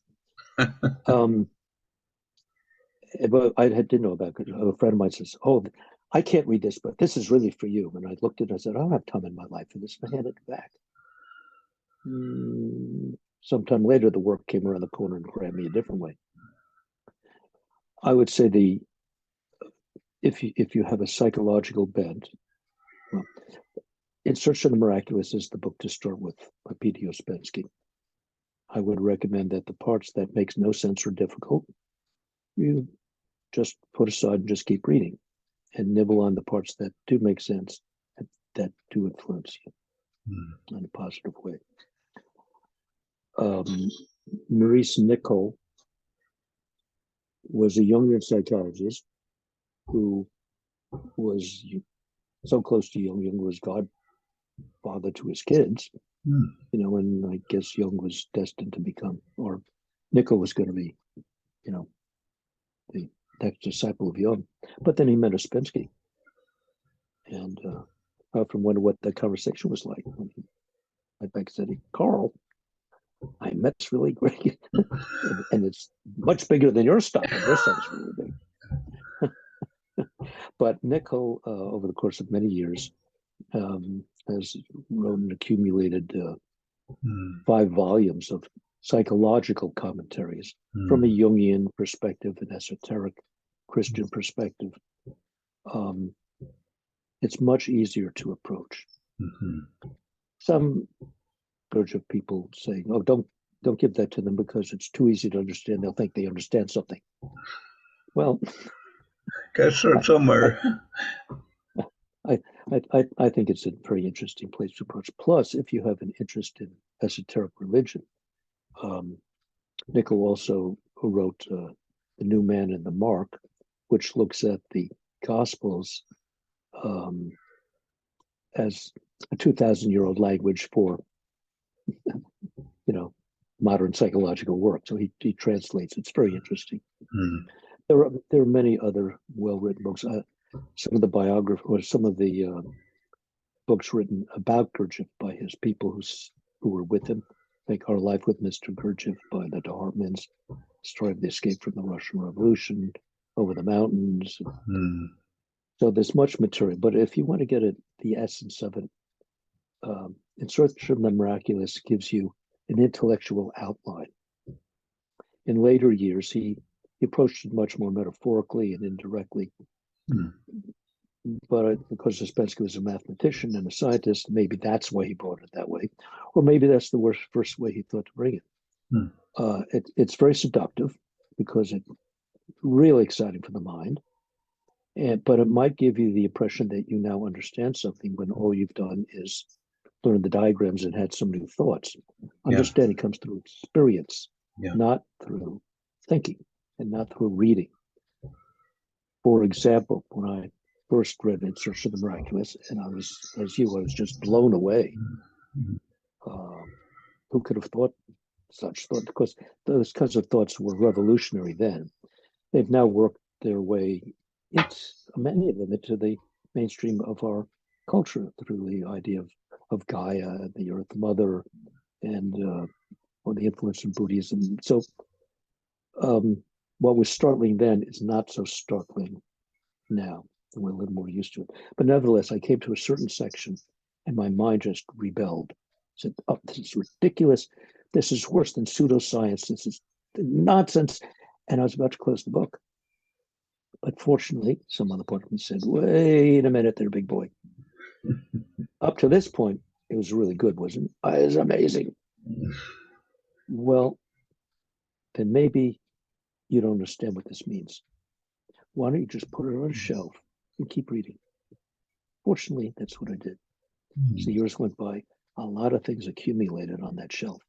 But I didn't know about it. A friend of mine says, "Oh, I can't read this, but this is really for you." And I looked at it and I said, "I don't have time in my life for this." And I handed it back. Sometime later, the work came around the corner and grabbed me a different way. I would say if you have a psychological bent, well, In Search of the Miraculous is the book to start with by P.D. Ouspensky. I would recommend that the parts that makes no sense or difficult, you just put aside and just keep reading and nibble on the parts that do make sense, that do influence you in a positive way. Maurice Nicoll was a Jungian psychologist who was so close to Jung. Jung was godfather to his kids, and I guess Jung was destined to become, or Nicoll was going to be, the next disciple of Jung. But then he met Ouspensky, and I often wonder what that conversation was like when he went back and said, "Carl, I met this really great, and it's much bigger than your stuff, and your stuff is really big." But Nicoll, over the course of many years, has wrote and accumulated 5 volumes of psychological commentaries from a Jungian perspective, an esoteric Christian perspective. It's much easier to approach. Some Gurdjieff people saying, "Oh, don't give that to them because it's too easy to understand. They'll think they understand something." Well,
gotta start somewhere.
I think it's a very interesting place to approach. Plus, if you have an interest in esoteric religion, Nicoll also wrote The New Man and the Mark, which looks at the Gospels as a 2,000-year-old language for, modern psychological work. So he translates. It's very interesting. There are many other well-written books. Some of the biography or some of the books written about Gurdjieff by his people who were with him, like Our Life with Mr. Gurdjieff by the de Hartmans, Story of the Escape from the Russian Revolution, Over the Mountains. So there's much material. But if you want to get the essence of it, In Search of the Miraculous gives you an intellectual outline. In later years, he approached it much more metaphorically and indirectly. But because Ouspensky was a mathematician and a scientist, maybe that's why he brought it that way. Or maybe that's the first way he thought to bring it. It's very seductive because it's really exciting for the mind. But it might give you the impression that you now understand something when all you've done is learn the diagrams and had some new thoughts. Understanding comes through experience, not through thinking and not through reading. For example, when I first read In Search of the Miraculous, and I was just blown away. Who could have thought such thought? Because those kinds of thoughts were revolutionary then. They've now worked their way, many of them, into the mainstream of our culture through the idea of Gaia, the Earth Mother, and or the influence of Buddhism. So what was startling then is not so startling now. We're a little more used to it. But nevertheless, I came to a certain section and my mind just rebelled. Said, "Oh, this is ridiculous. This is worse than pseudoscience. This is nonsense." And I was about to close the book. But fortunately, some other part of me said, "Wait a minute there, big boy." Up to this point, it was really good, wasn't it? It was amazing. Well, then maybe you don't understand what this means. Why don't you just put it on a shelf and keep reading? Fortunately, that's what I did. As the years went by, a lot of things accumulated on that shelf.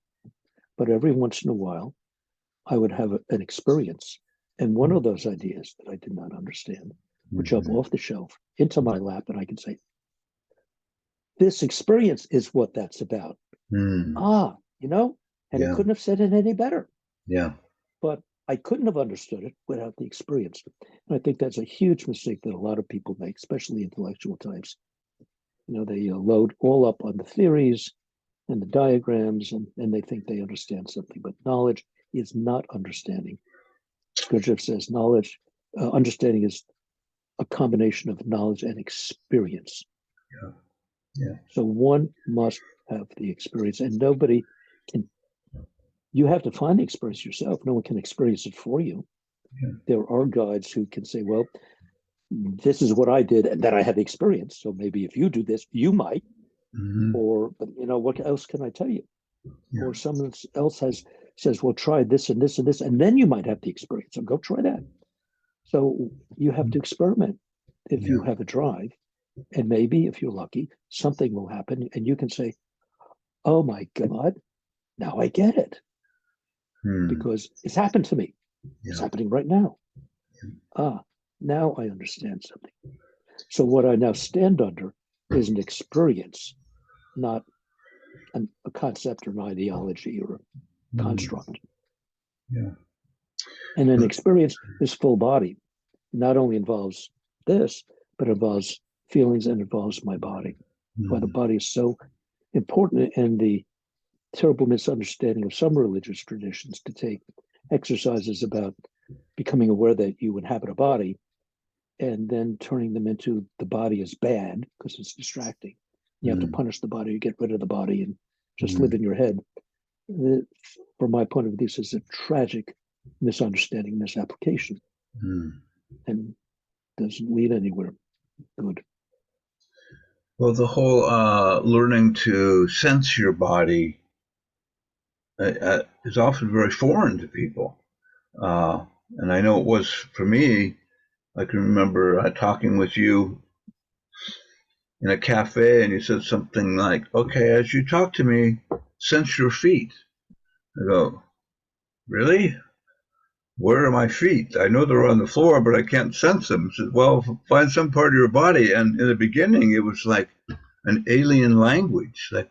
But every once in a while, I would have an experience. And one of those ideas that I did not understand would jump off the shelf into my lap, and I could say, "This experience is what that's about." And it couldn't have said it any better. But I couldn't have understood it without the experience. And I think that's a huge mistake that a lot of people make, especially intellectual types. They load all up on the theories and the diagrams, and they think they understand something. But knowledge is not understanding. Gurdjieff says knowledge understanding is a combination of knowledge and experience.
Yeah. Yeah.
So one must have the experience, and nobody can. You have to find the experience yourself. No one can experience it for you.
Yeah.
There are guides who can say, well, this is what I did, and then I had the experience. So maybe if you do this, you might.
Mm-hmm.
Or, what else can I tell you?
Yeah.
Or someone else says, well, try this and this and this, and then you might have the experience. So go try that. So you have to experiment if you have a drive. And maybe if you're lucky, something will happen and you can say, oh my God, now I get it. Because it's happened to me. It's happening right now. Now I understand something. So what I now stand under is an experience, not a concept or an ideology or a construct.
Yeah.
And an experience is full body. Not only involves this, but involves feelings and involves my body. Why the body is so important, and the terrible misunderstanding of some religious traditions to take exercises about becoming aware that you inhabit a body and then turning them into the body is bad because it's distracting. You have to punish the body, you get rid of the body and just live in your head. From my point of view, this is a tragic misunderstanding, misapplication, and doesn't lead anywhere good.
Well, the whole learning to sense your body is often very foreign to people. And I know it was for me. I can remember talking with you in a cafe, and you said something like, okay, as you talk to me, sense your feet. I go, really? Where are my feet? I know they're on the floor, but I can't sense them. He said, well, find some part of your body. And in the beginning, it was like an alien language. Like,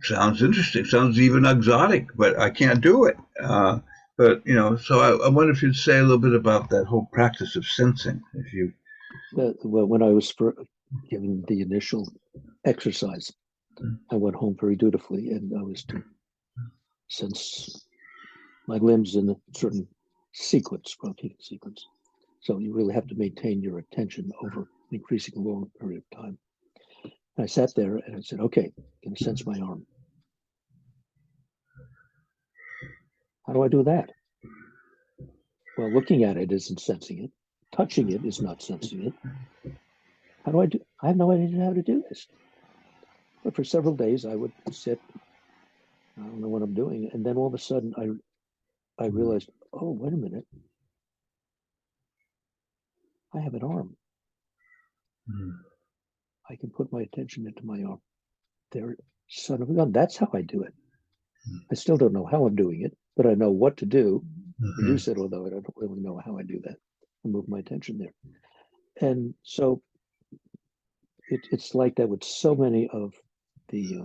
sounds interesting, sounds even exotic, but I can't do it. So I wonder if you'd say a little bit about that whole practice of sensing. If you,
Well, when I was given the initial exercise, I went home very dutifully, and I was to sense my limbs in a certain sequence, rotating sequence. So you really have to maintain your attention over an increasingly long period of time. And I sat there and I said, okay, I'm going to sense my arm. How do I do that? Well, looking at it isn't sensing it. Touching it is not sensing it. How do I do? I have no idea how to do this. But for several days, I would sit. I don't know what I'm doing, and then all of a sudden, I realized, oh, wait a minute, I have an arm. I can put my attention into my arm. There, son of a gun. That's how I do it. I still don't know how I'm doing it, but I know what to do. You said, although I don't really know how I do that. I move my attention there. And so it's like that with so many of the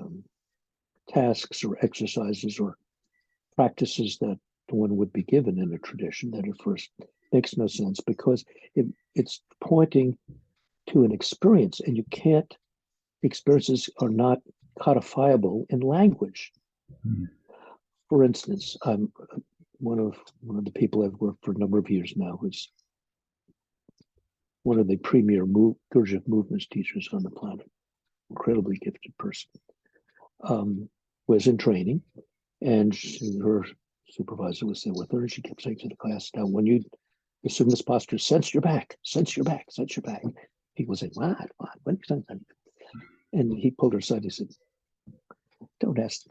tasks or exercises or practices that one would be given in a tradition that at first makes no sense because it's pointing to an experience, and you can't, experiences are not codifiable in language. For instance, I'm one of the people I've worked for a number of years now, who's one of the premier Gurdjieff movements teachers on the planet, incredibly gifted person, was in training, and her supervisor was there with her, and she kept saying to the class, now when you assume this posture, sense your back, sense your back, sense your back. People say, what are you saying? And he pulled her aside, he said, don't ask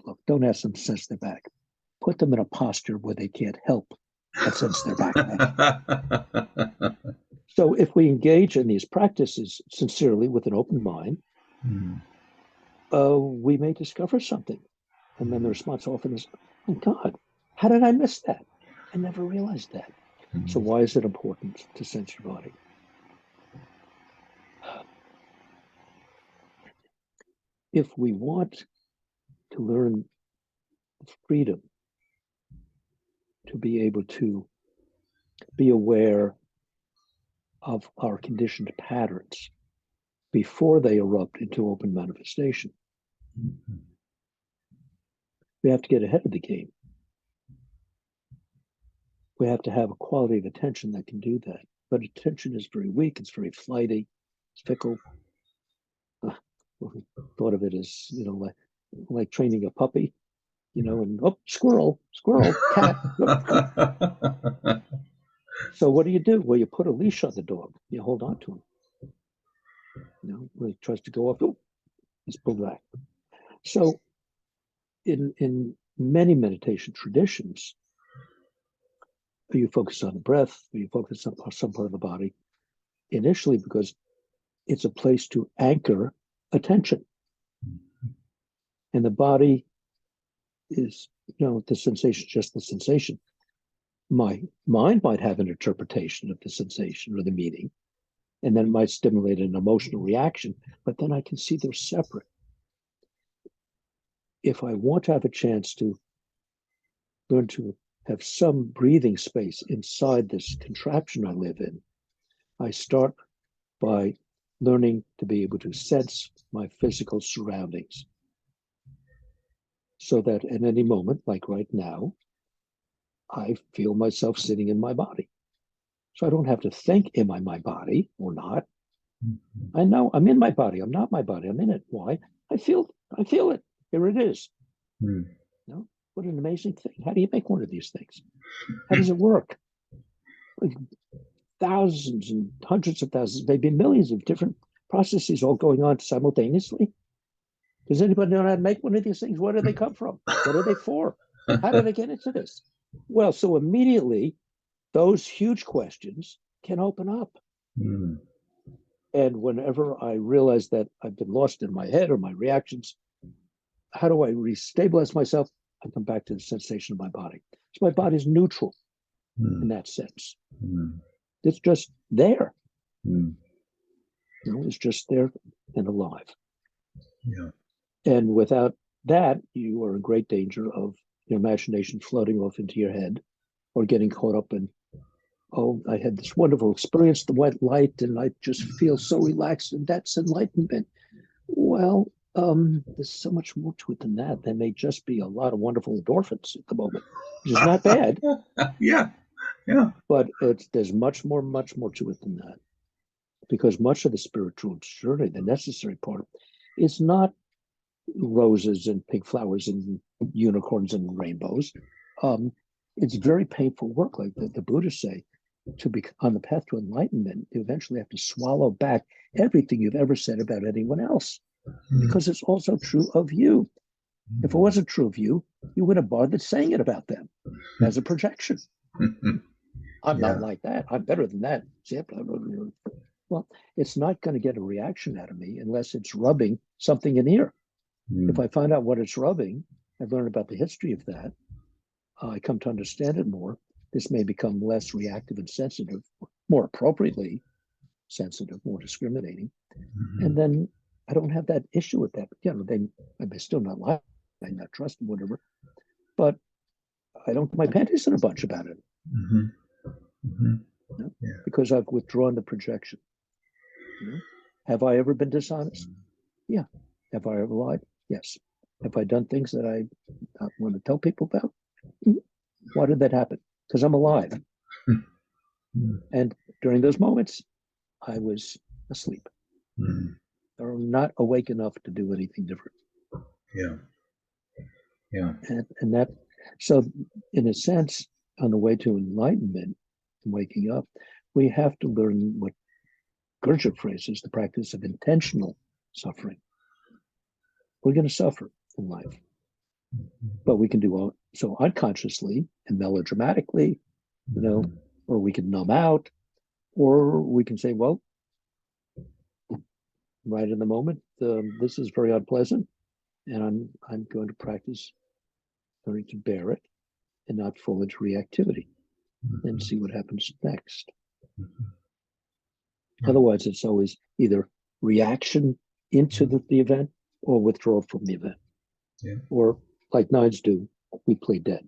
them to sense their back. Put them in a posture where they can't help but sense their back. So if we engage in these practices sincerely with an open mind, we may discover something. And then the response often is, oh God, how did I miss that? I never realized that. So why is it important to sense your body? If we want to learn freedom, to be able to be aware of our conditioned patterns before they erupt into open manifestation, we have to get ahead of the game. we have to have a quality of attention that can do that. But attention is very weak. It's very flighty. It's fickle. Thought of it as, like training a puppy, and squirrel, cat. So what do? Well, you put a leash on the dog. You hold on to him. When he tries to go off, he's pulled back. So in many meditation traditions, you focus on the breath, you focus on some part of the body, initially because it's a place to anchor attention. And the body is, the sensation, just the sensation. My mind might have an interpretation of the sensation or the meaning, and then it might stimulate an emotional reaction, but then I can see they're separate. If I want to have a chance to learn to have some breathing space inside this contraption I live in, I start by learning to be able to sense my physical surroundings. So that at any moment, like right now, I feel myself sitting in my body. So I don't have to think, am I my body or not? I know I'm in my body. I'm not my body. I'm in it. Why? I feel it. Here it is. What an amazing thing. How do you make one of these things? How does it work? Like thousands and hundreds of thousands, maybe millions of different processes all going on simultaneously. Does anybody know how to make one of these things? Where do they come from? What are they for? How do they get into this? Well, so immediately those huge questions can open up. And whenever I realize that I've been lost in my head or my reactions, how do I restabilize myself? I come back to the sensation of my body. So my body's neutral in that sense. It's just there. It's just there and alive.
Yeah.
And without that, you are in great danger of your imagination floating off into your head or getting caught up in, I had this wonderful experience, the white light, and I just feel so relaxed, and that's enlightenment. Well, there's so much more to it than that. There may just be a lot of wonderful endorphins at the moment, which is not bad.
Yeah.
But there's much more to it than that. Because much of the spiritual journey, the necessary part, is not roses and pink flowers and unicorns and rainbows. It's very painful work, like the Buddhists say. To be on the path to enlightenment, you eventually have to swallow back everything you've ever said about anyone else, because it's also true of you. If it wasn't true of you, you would have bothered saying it about them as a projection. I'm not like that. I'm better than that. Well, it's not going to get a reaction out of me unless it's rubbing something in here. If I find out what it's rubbing, I learn about the history of that. I come to understand it more. This may become less reactive and sensitive, more appropriately sensitive, more discriminating. And then I don't have that issue with that. I may still not like, I not trust them, whatever. But I don't put my panties in a bunch about it. Because I've withdrawn the projection. Have I ever been dishonest? Yeah. Have I ever lied? Yes. Have I done things that I not want to tell people about? Why did that happen? Because I'm alive. And during those moments, I was asleep. Or not awake enough to do anything different. Yeah. And that, so in a sense, on the way to enlightenment and waking up, we have to learn what Gurdjieff phrases the practice of intentional suffering. We're going to suffer in life, but we can do so unconsciously and melodramatically, or we can numb out, or we can say, well, right in the moment, this is very unpleasant, and I'm going to practice learning to bear it and not fall into reactivity and see what happens next. Otherwise, it's always either reaction into the event or withdrawal from the event. Or like nines do, we play dead.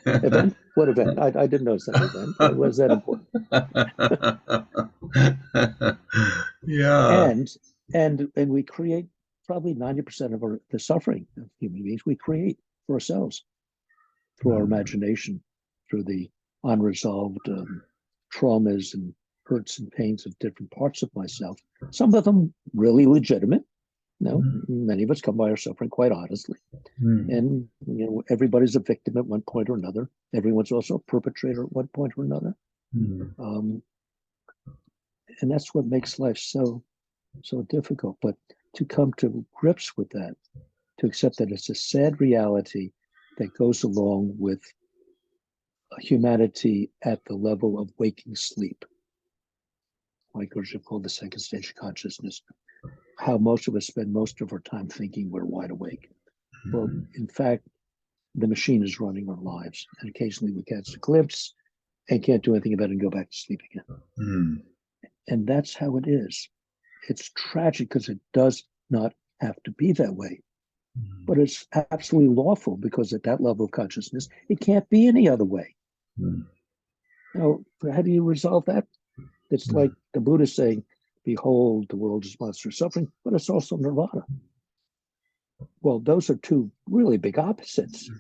Event? What event? I didn't know such event. Was that important? And we create probably 90% of the suffering of human beings we create for ourselves. through our imagination, through the unresolved traumas and hurts and pains of different parts of myself. Some of them really legitimate. Many of us come by our suffering quite honestly. And everybody's a victim at one point or another. Everyone's also a perpetrator at one point or another. And that's what makes life so difficult. But to come to grips with that, to accept that it's a sad reality that goes along with humanity at the level of waking sleep, like Gurdjieff called the second stage of consciousness, how most of us spend most of our time thinking we're wide awake. Well, in fact, the machine is running our lives, and occasionally we catch a glimpse and can't do anything about it and go back to sleep again. And that's how it is. It's tragic because it does not have to be that way. But it's absolutely lawful because at that level of consciousness, it can't be any other way. Now, how do you resolve that? It's like the Buddha saying, behold, the world is monstrous suffering, but it's also nirvana. Well, those are two really big opposites.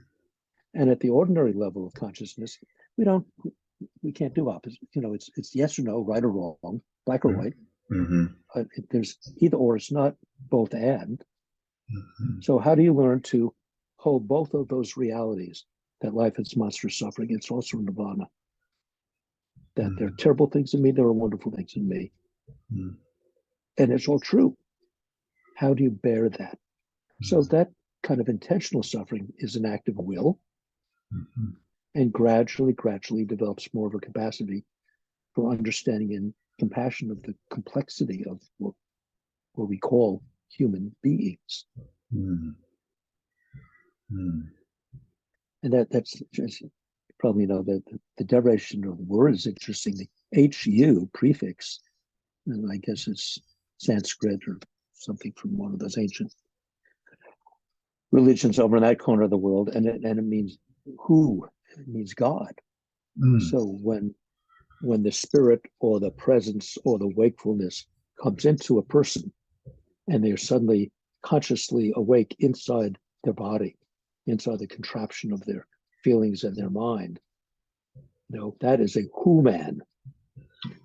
And at the ordinary level of consciousness, we can't do opposite. It's yes or no, right or wrong, black or white. There's either or, it's not both and. So how do you learn to hold both of those realities, that life is monstrous suffering, it's also nirvana, that there are terrible things in me, there are wonderful things in me, and it's all true. How do you bear that? So that kind of intentional suffering is an act of will, and gradually develops more of a capacity for understanding and compassion of the complexity of what we call human beings. And that's just, probably the derivation of the word is interesting. The HU prefix, and I guess it's Sanskrit or something from one of those ancient religions over in that corner of the world, and it means who, it means God. So when the spirit or the presence or the wakefulness comes into a person, and they're suddenly consciously awake inside their body, inside the contraption of their feelings and their mind, that is a who-man.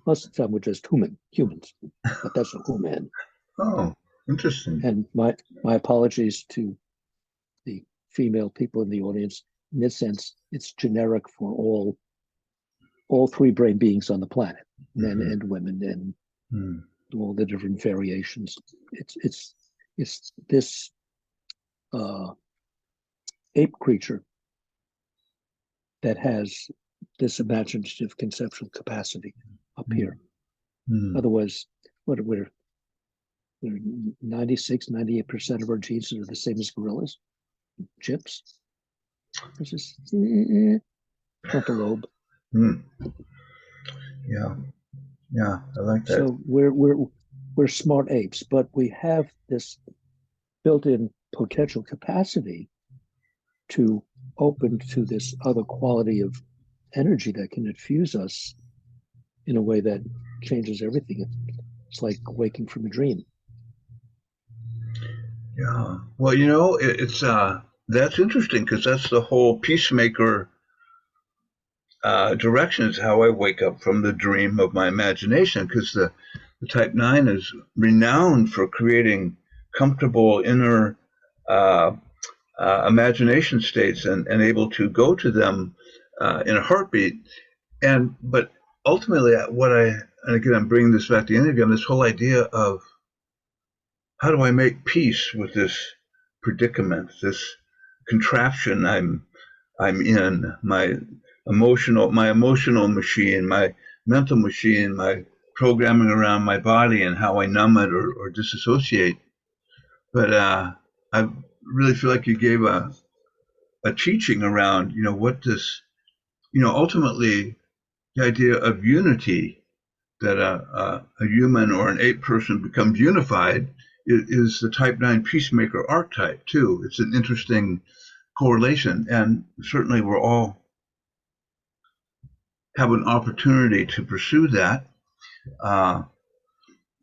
Most of the time we're just humans, but that's a who-man.
Oh, interesting.
And my apologies to the female people in the audience. In this sense, it's generic for all three brain beings on the planet, men and women, and all the different variations. It's this ape creature that has this imaginative conceptual capacity up here. Otherwise, we're 96, 98% of our genes are the same as gorillas, chimps. It's just frontal lobe.
Yeah, I like that.
So we're smart apes, but we have this built-in potential capacity to open to this other quality of energy that can infuse us in a way that changes everything. It's like waking from a dream.
Yeah. Well, it's that's interesting because that's the whole peacemaker direction is how I wake up from the dream of my imagination, because the type 9 is renowned for creating comfortable inner imagination states and able to go to them in a heartbeat. But ultimately, and again, I'm bringing this back to Enneagram, this whole idea of how do I make peace with this predicament, this contraption I'm in, my emotional machine, my mental machine, my programming around my body and how I numb it or disassociate. But I really feel like you gave a teaching around, what this, ultimately the idea of unity, that a human or an ape person becomes unified is the type 9 peacemaker archetype too. It's an interesting correlation, and certainly we're all have an opportunity to pursue that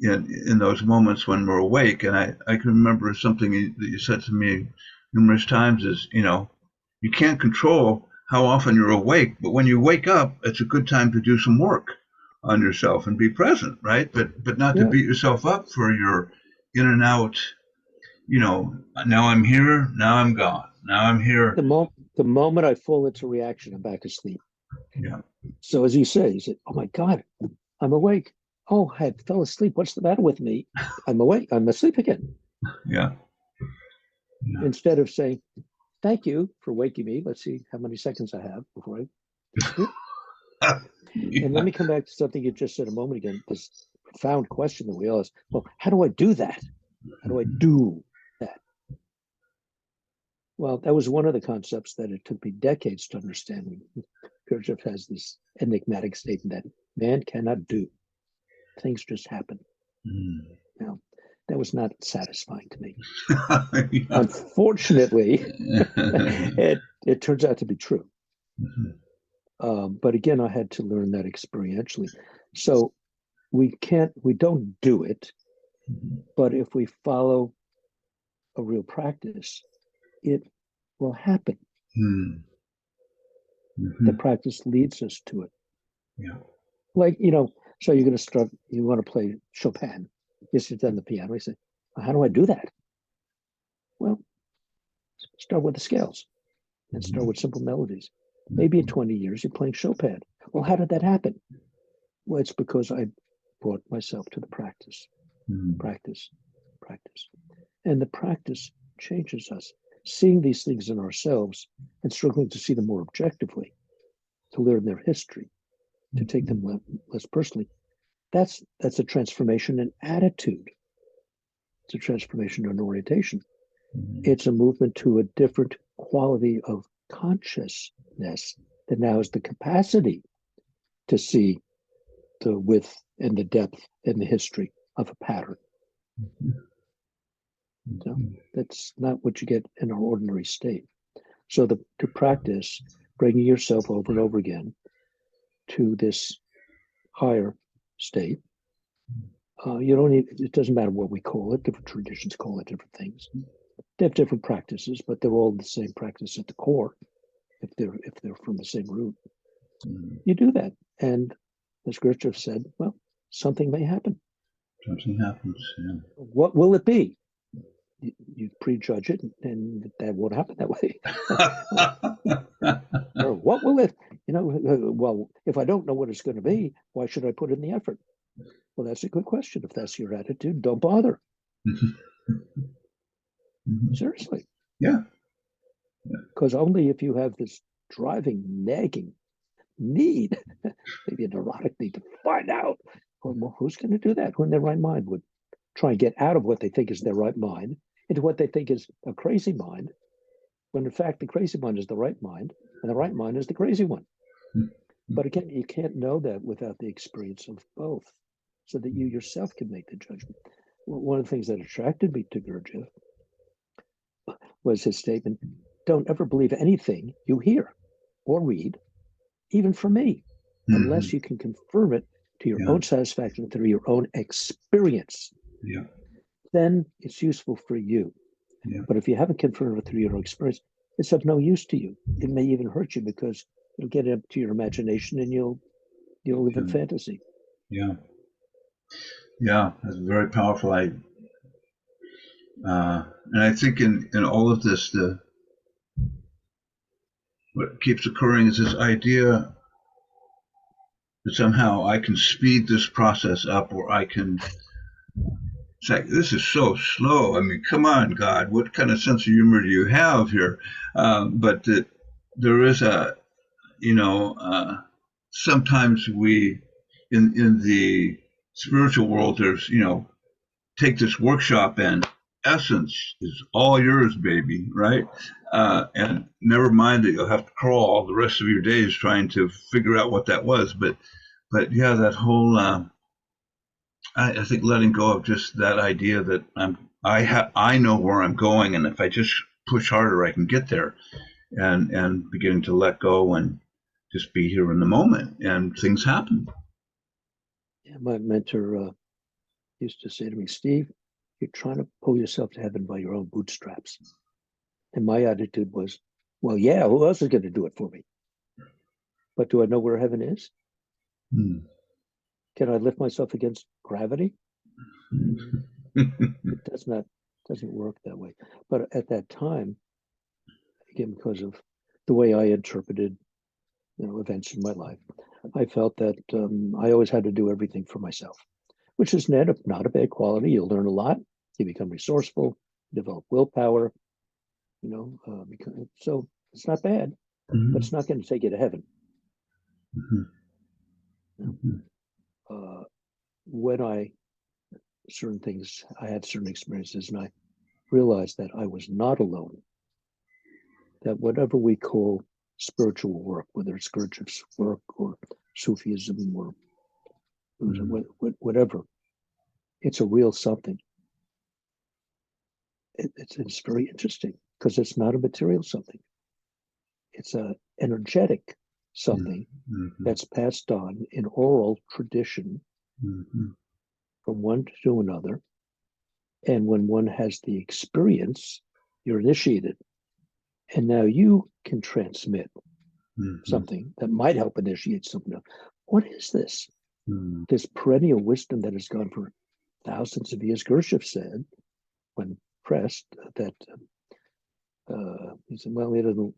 in those moments when we're awake. And I can remember something that you said to me numerous times is, you can't control how often you're awake, but when you wake up, it's a good time to do some work on yourself and be present, right? But not to
Yeah.
beat yourself up for your in and out. Now I'm here, now I'm gone, now I'm here.
The moment I fall into reaction, I'm back asleep.
Yeah,
So as you say, oh my God, I'm awake. Oh, I fell asleep. What's the matter with me? I'm awake. I'm asleep again.
yeah, yeah.
Instead of saying, thank you for waking me. Let's see how many seconds I have before I disappear. And let
Yeah.
me come back to something you just said a moment ago, this profound question that we all ask. Well, how do I do that? How do I do that? Well, that was one of the concepts that it took me decades to understand. Gurdjieff has this enigmatic statement that man cannot do. Things just happen.
Mm.
Now, that was not satisfying to me.
Yeah.
Unfortunately, it turns out to be true.
Mhm.
But again, I had to learn that experientially. So we don't do it,
Mhm.
but if we follow a real practice, it will happen.
Mm.
The
Mhm.
practice leads us to it.
Yeah.
Like, so you're going to start, you want to play Chopin. You sit down the piano, you say, how do I do that? Well, start with the scales and start
Mhm.
with simple melodies. Maybe in 20 years, you're playing Chopin. Well, how did that happen? Well, it's because I brought myself to the practice,
Mm.
practice, practice. And the practice changes us. Seeing these things in ourselves and struggling to see them more objectively, to learn their history, to take them less personally, that's a transformation in attitude. It's a transformation in orientation.
Mhm.
It's a movement to a different quality of consciousness that now has the capacity to see the width and the depth and the history of a pattern.
Mhm.
So
Mhm.
that's not what you get in our ordinary state. So to practice bringing yourself over and over again to this higher state, you don't need, it doesn't matter what we call it. Different traditions call it different things. They have different practices, but they're all the same practice at the core. If they're from the same root,
Mhm.
you do that, and as Gurdjieff said, well, something may happen.
Something happens. Yeah.
What will it be? You prejudge it, and that won't happen that way. Or what will it? Well, if I don't know what it's going to be, why should I put in the effort? Well, that's a good question. If that's your attitude, don't bother.
Mhm. Mhm.
Seriously,
Yeah. Yeah.
because only if you have this driving, nagging need, maybe a neurotic need to find out, well, who's going to do that? Who in their right mind would try and get out of what they think is their right mind into what they think is a crazy mind, when in fact the crazy mind is the right mind, and the right mind is the crazy one. But again, you can't know that without the experience of both, so that you yourself can make the judgment. One of the things that attracted me to Gurdjieff was his statement, don't ever believe anything you hear or read, even from me, unless
Mhm.
you can confirm it to your
Yeah.
own satisfaction through your own experience.
Yeah.
Then it's useful for you.
Yeah.
But if you haven't confirmed it through your own experience, it's of no use to you. It may even hurt you because it'll get up to your imagination and you'll live in
Yeah.
fantasy.
Yeah. Yeah. That's very powerful. And I think in all of this, what keeps occurring is this idea that somehow I can speed this process up, or I can. It's like, this is so slow. I mean, come on, God, what kind of sense of humor do you have here? But there is you know, sometimes in the spiritual world, there's, take this workshop and essence is all yours, baby, right? And never mind that you'll have to crawl the rest of your days trying to figure out what that was. But yeah, that whole, I think letting go of just that idea that I know where I'm going, and if I just push harder, I can get there, and beginning to let go and just be here in the moment, and things happen.
Yeah, my mentor used to say to me, Steve, you're trying to pull yourself to heaven by your own bootstraps. And my attitude was, well, yeah, who else is going to do it for me? But do I know where heaven is?
Mm.
Can I lift myself against gravity? It doesn't work that way. But at that time, again, because of the way I interpreted, events in my life, I felt that I always had to do everything for myself, which is not a bad quality. You learn a lot. You become resourceful, develop willpower. So it's not bad, but it's not going to take you to heaven.
Mhm.
You
Mhm.
know? When I had certain experiences, and I realized that I was not alone. That whatever we call spiritual work, whether it's Gurdjieff's work or Sufism or whatever, it's a real something. It's very interesting because it's not a material something. It's a energetic something
Mhm.
that's passed on in oral tradition
Mhm.
from one to another. And when one has the experience, you're initiated. And now you can transmit
Mhm.
something that might help initiate something else. What is this?
Mhm.
This perennial wisdom that has gone for thousands of years. Gurdjieff said, when pressed, that he said, well, he doesn't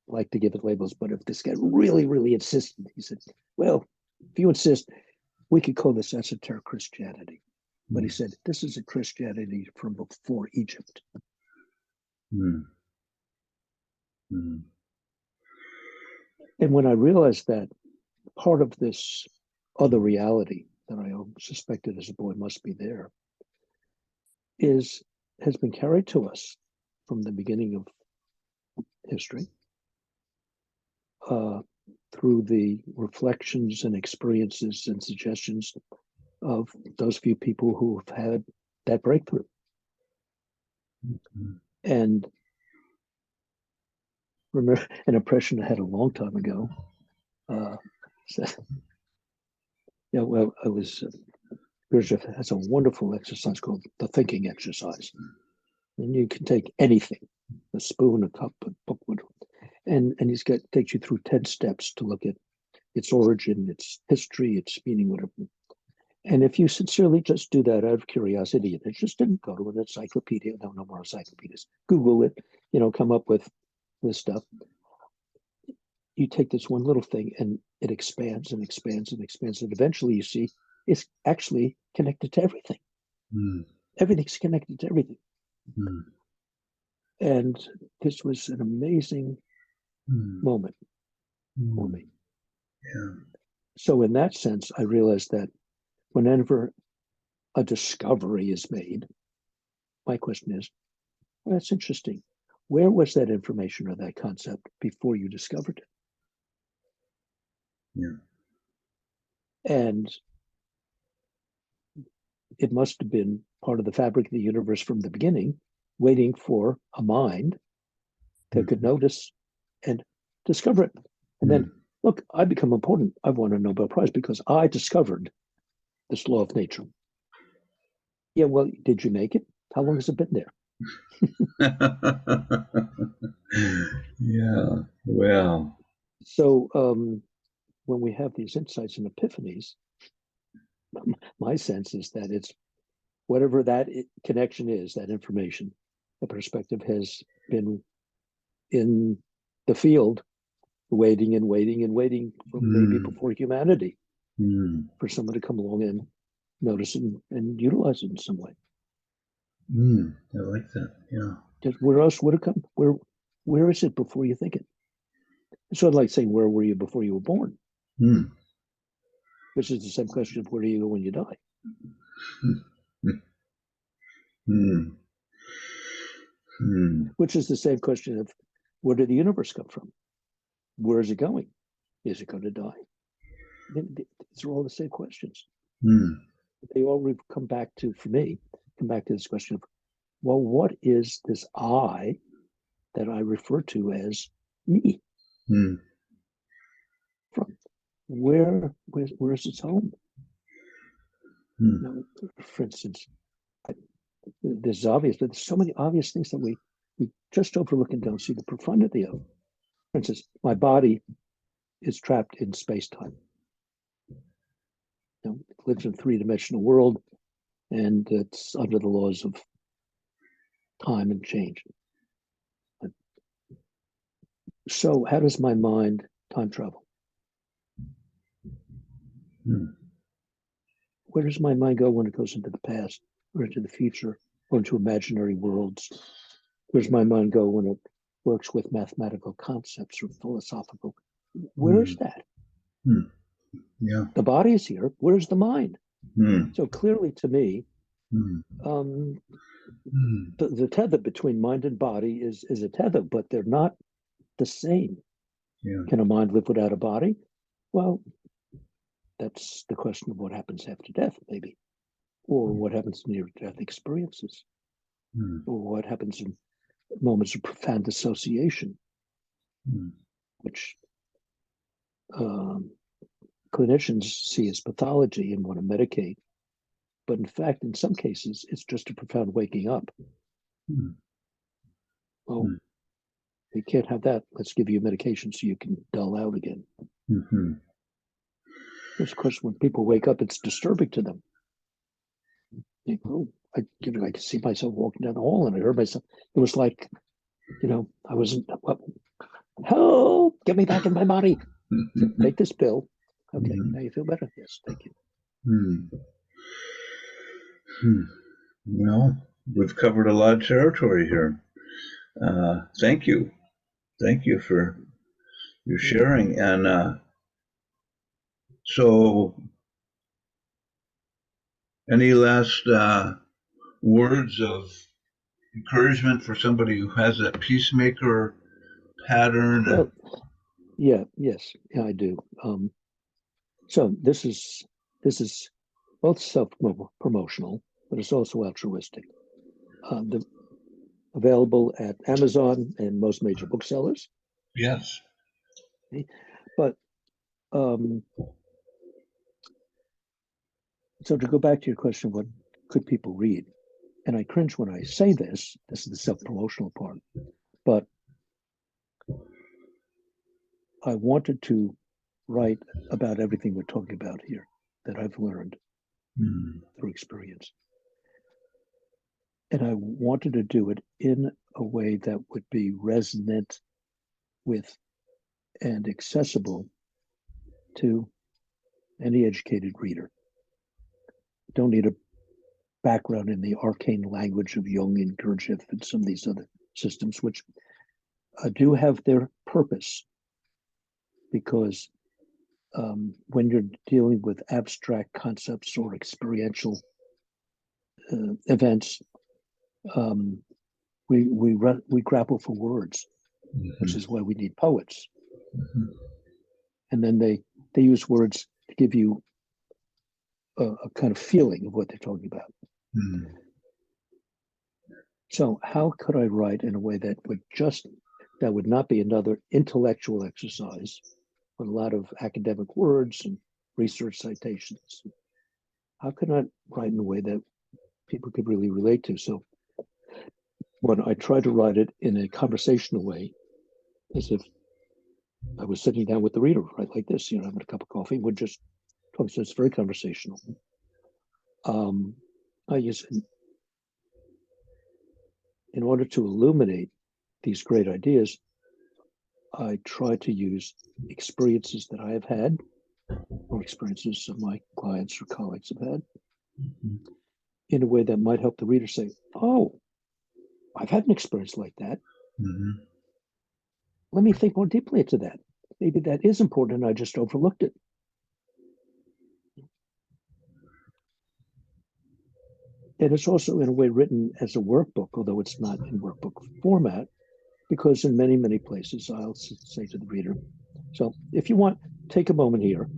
like to give it labels, but if this guy really, really insisted, he said, well, if you insist, we could call this esoteric Christianity. But he said, this is a Christianity from before Egypt.
Mhm. Mhm.
And when I realized that part of this other reality that I suspected as a boy must be there has been carried to us from the beginning of history uh, through the reflections and experiences and suggestions of those few people who have had that breakthrough.
Mhm.
And remember an impression I had a long time ago. So, well, I was Gurdjieff has a wonderful exercise called the thinking exercise, and you can take anything, a spoon, a cup, a book, and takes you through 10 steps to look at its origin, its history, its meaning, whatever. And if you sincerely just do that out of curiosity, and it just didn't go to an encyclopedia, no more encyclopedias, Google it, come up with this stuff. You take this one little thing and it expands and expands and expands. And eventually you see it's actually connected to everything.
Mhm.
Everything's connected to everything.
Mhm.
And this was an amazing
Mhm.
moment for
Mhm.
me.
Yeah.
So in that sense, I realized that whenever a discovery is made, my question is, well, that's interesting. Where was that information or that concept before you discovered it?
Yeah.
And it must have been part of the fabric of the universe from the beginning, waiting for a mind that could
Mhm.
notice and discover it. And then,
Mhm.
look, I become important. I've won a Nobel Prize because I discovered this law of nature. Yeah, well, did you make it? How long has it been there?
Yeah. Well.
So when we have these insights and epiphanies, my sense is that it's whatever that connection is, that information, the perspective has been in the field, waiting and waiting and waiting from maybe
Mm.
before humanity
Mm.
for someone to come along and notice and utilize it in some way.
Mm. I like that. Yeah.
Just where else would it come? Where is it before you think it? It's sort of like saying, where were you before you were born?
Mm.
Which is the same question of where do you go when you die?
Mm. Mm. Mm.
Which is the same question of where did the universe come from? Where is it going? Is it going to die? These are all the same questions.
Mm.
They all come back to, for me, come back to this question of, well, what is this I that I refer to as me
Mm.
from? Where's its home?
Mm.
For instance, this is obvious, but there's so many obvious things that we just overlook and don't see the profundity of. For instance, my body is trapped in space-time. It lives in a three-dimensional world, and it's under the laws of time and change. So how does my mind time travel? Where does my mind go when it goes into the past or into the future or into imaginary worlds? Where does my mind go when it works with mathematical concepts or philosophical? Where's that?
Yeah.
The body is here. Where's the mind? So clearly to me, the tether between mind and body is a tether, but they're not the same.
Yeah.
Can a mind live without a body? Well, that's the question of what happens after death, maybe, or what happens in near-death experiences, or what happens in moments of profound dissociation, which clinicians see as pathology and want to medicate. But in fact, in some cases, it's just a profound waking up. Oh, you can't have that. Let's give you medication so you can dull out again. Of course, when people wake up, it's disturbing to them. They go, I could see myself walking down the hall, and I heard myself. It was like, I wasn't. Help! Get me back in my body. So, take this pill. Okay, now you feel better. Yes, thank you.
Well, we've covered a lot of territory here. Thank you for your sharing. And so, any last words of encouragement for somebody who has that peacemaker pattern?
Well, yes, I do. So this is both self-promotional, but it's also altruistic. Available at Amazon and most major booksellers.
Yes.
But so to go back to your question, what could people read? And I cringe when I say this. This is the self-promotional part. But I wanted to write about everything we're talking about here that I've learned through experience. And I wanted to do it in a way that would be resonant with and accessible to any educated reader. Don't need a background in the arcane language of Jung and Gurdjieff and some of these other systems, which do have their purpose, because when you're dealing with abstract concepts or experiential events, we grapple for words, which is why we need poets. And then they use words to give you a kind of feeling of what they're talking about. So how could I write in a way that would not be another intellectual exercise with a lot of academic words and research citations? How could I write in a way that people could really relate to? So when I try to write it in a conversational way, as if I was sitting down with the reader, right, like this, having a cup of coffee, would just talk. So it's very conversational. I use, in order to illuminate these great ideas, I try to use experiences that I have had, or experiences of my clients or colleagues have had, in a way that might help the reader say, oh, I've had an experience like that. Let me think more deeply into that. Maybe that is important and I just overlooked it. And it's also in a way written as a workbook, although it's not in workbook format, because in many, many places I'll say to the reader, so if you want, take a moment here,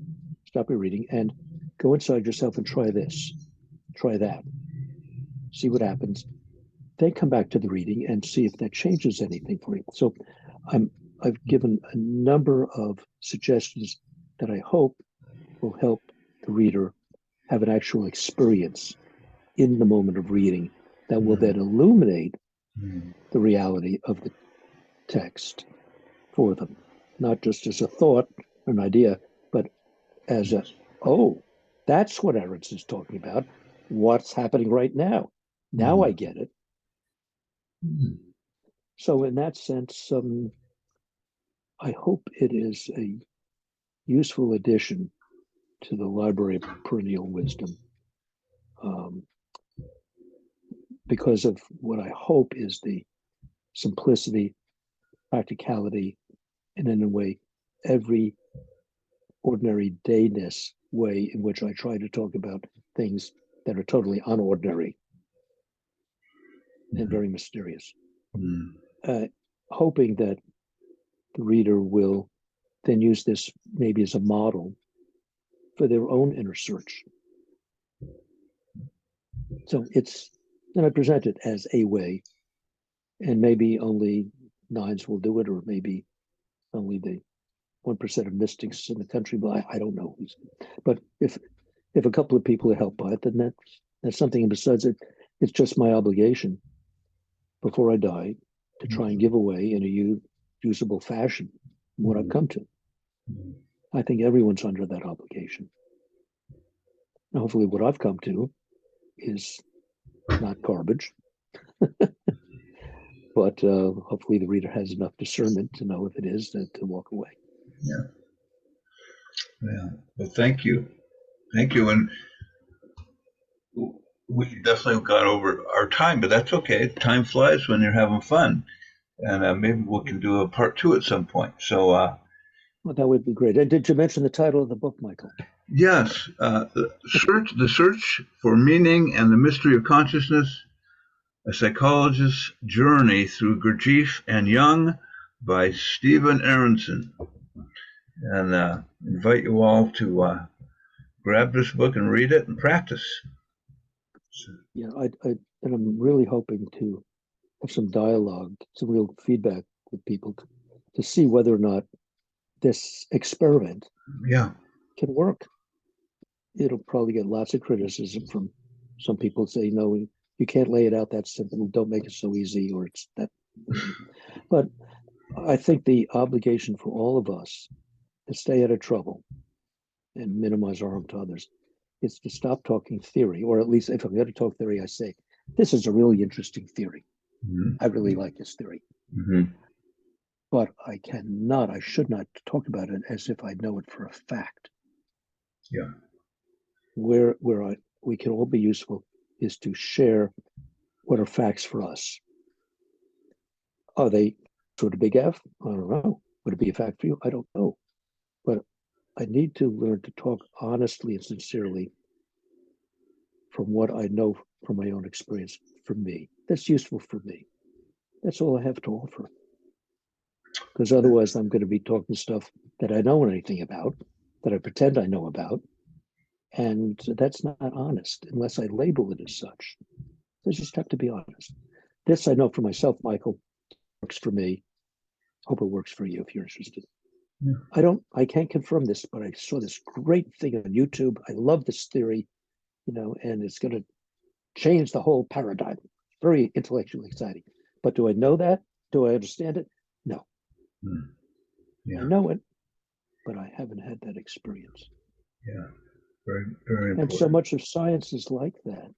stop your reading and go inside yourself and try this, try that, see what happens. Then come back to the reading and see if that changes anything for you. So I've given a number of suggestions that I hope will help the reader have an actual experience in the moment of reading that will then illuminate the reality of the text for them, not just as a thought, an idea, but as a, oh, that's what Aronson's talking about. What's happening right now? Now I get it. So in that sense, I hope it is a useful addition to the Library of Perennial Wisdom, because of what I hope is the simplicity, practicality, and in a way, every ordinary dayness way in which I try to talk about things that are totally unordinary and very mysterious. Hoping that the reader will then use this maybe as a model for their own inner search. So then I present it as a way, and maybe only nines will do it, or maybe only the 1% of mystics in the country, but I don't know. But if a couple of people are helped by it, then that's something. And besides it, it's just my obligation before I die to try and give away in a usable fashion what I've come to. I think everyone's under that obligation. And hopefully what I've come to is not garbage, but hopefully the reader has enough discernment to know if it is, to walk away.
Yeah. Yeah. Well, thank you. Thank you. And we definitely got over our time, but that's okay. Time flies when you're having fun. And maybe we can do a part 2 at some point. So,
well, that would be great. And did you mention the title of the book, Michael?
Yes. The Search for Meaning and the Mystery of Consciousness, A Psychologist's Journey Through Gurdjieff and Jung by Stephen Aronson. And invite you all to grab this book and read it and practice.
Yeah, and I'm really hoping to have some dialogue, some real feedback with people to see whether or not this experiment can work. It'll probably get lots of criticism from some people say, no, you can't lay it out that simple. Don't make it so easy, or it's that. But I think the obligation for all of us to stay out of trouble and minimize harm to others is to stop talking theory, or at least if I'm going to talk theory, I say, this is a really interesting theory. I really like this theory. But I should not talk about it as if I know it for a fact.
Yeah.
Where we can all be useful is to share what are facts for us. Are they sort of big F? I don't know. Would it be a fact for you? I don't know. But I need to learn to talk honestly and sincerely from what I know from my own experience for me. That's useful for me. That's all I have to offer. Because otherwise I'm going to be talking stuff that I don't know anything about, that I pretend I know about. And that's not honest unless I label it as such. I just have to be honest. This I know for myself, Michael, works for me. Hope it works for you if you're interested. Yeah. I can't confirm this, but I saw this great thing on YouTube. I love this theory, and it's going to change the whole paradigm. Very intellectually exciting. But do I know that? Do I understand it? No. Yeah. I know it, but I haven't had that experience.
Yeah. Very, very important.
And so much of science is like that.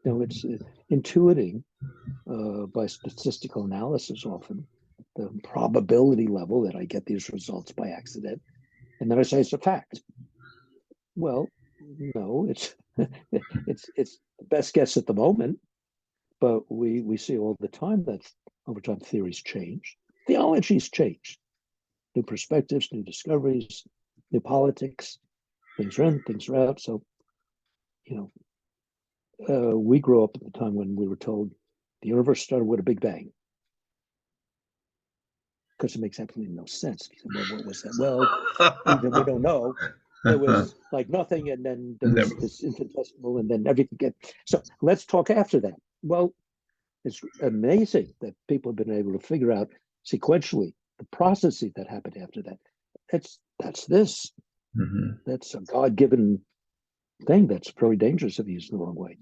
It's intuiting by statistical analysis often, the probability level that I get these results by accident. And then I say it's a fact. Well, no, it's it's the best guess at the moment, but we see all the time that over time theories change, theologies change, new perspectives, new discoveries, new politics, things are in, things are out. So, we grew up at the time when we were told the universe started with a big bang. Because it makes absolutely no sense. Well, what was that? Well, we don't know. There was like nothing, and then there was this infinitesimal, and then everything. So let's talk after that. Well, it's amazing that people have been able to figure out sequentially the processes that happened after that. That's this. That's a God-given thing that's very dangerous if used the wrong way.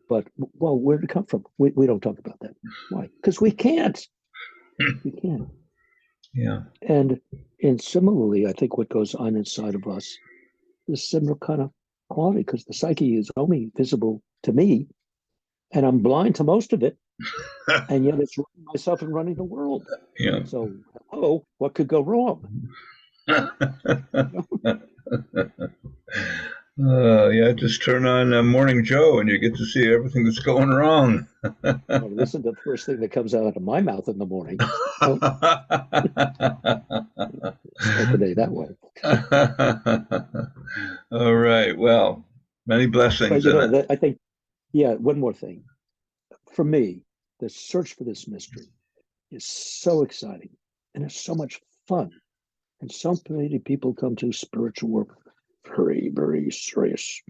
But, well, where did it come from? We don't talk about that. Why? Because we can't. We can't.
Yeah.
And And similarly, I think what goes on inside of us is similar kind of quality because the psyche is only visible to me, and I'm blind to most of it, and yet it's running myself and running the world.
Yeah.
So, hello, what could go wrong?
Yeah, just turn on Morning Joe and you get to see everything that's going wrong.
Well, this is the first thing that comes out of my mouth in the morning. Oh, start the day that way.
All right. Well, many
But
blessings
you
in
know,
it.
I think, yeah, one more thing. For me, the search for this mystery is so exciting and it's so much fun. And so many people come to spiritual work very, very serious.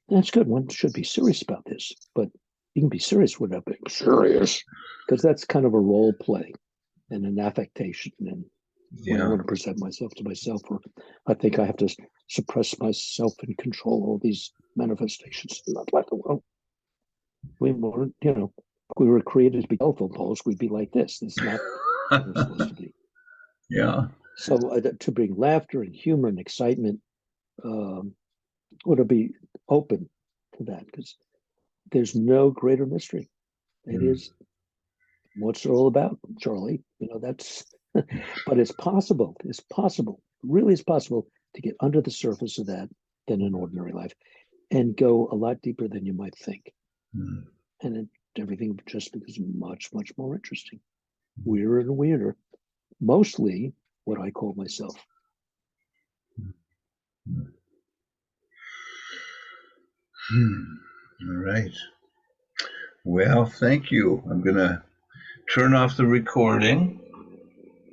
That's good. One should be serious about this, but you can be serious without being serious because that's kind of a role play and an affectation. And when I
Yeah.
want to present myself to myself, or I think I have to suppress myself and control all these manifestations. Not like the world. We weren't, you know, if we were created to be telephone poles, we'd be like this. This is not what we're supposed to be.
Yeah.
So to bring laughter and humor and excitement, um, or to be open to that, because there's no greater mystery. It
Mm.
is what's it all about, Charlie. You know, that's, but it's possible. It's possible, really is possible to get under the surface of that than in ordinary life and go a lot deeper than you might think.
Mm.
And everything just becomes much, much more interesting, weirder and weirder. Mostly what I call myself.
All right. Well, thank you. I'm going to turn off the recording.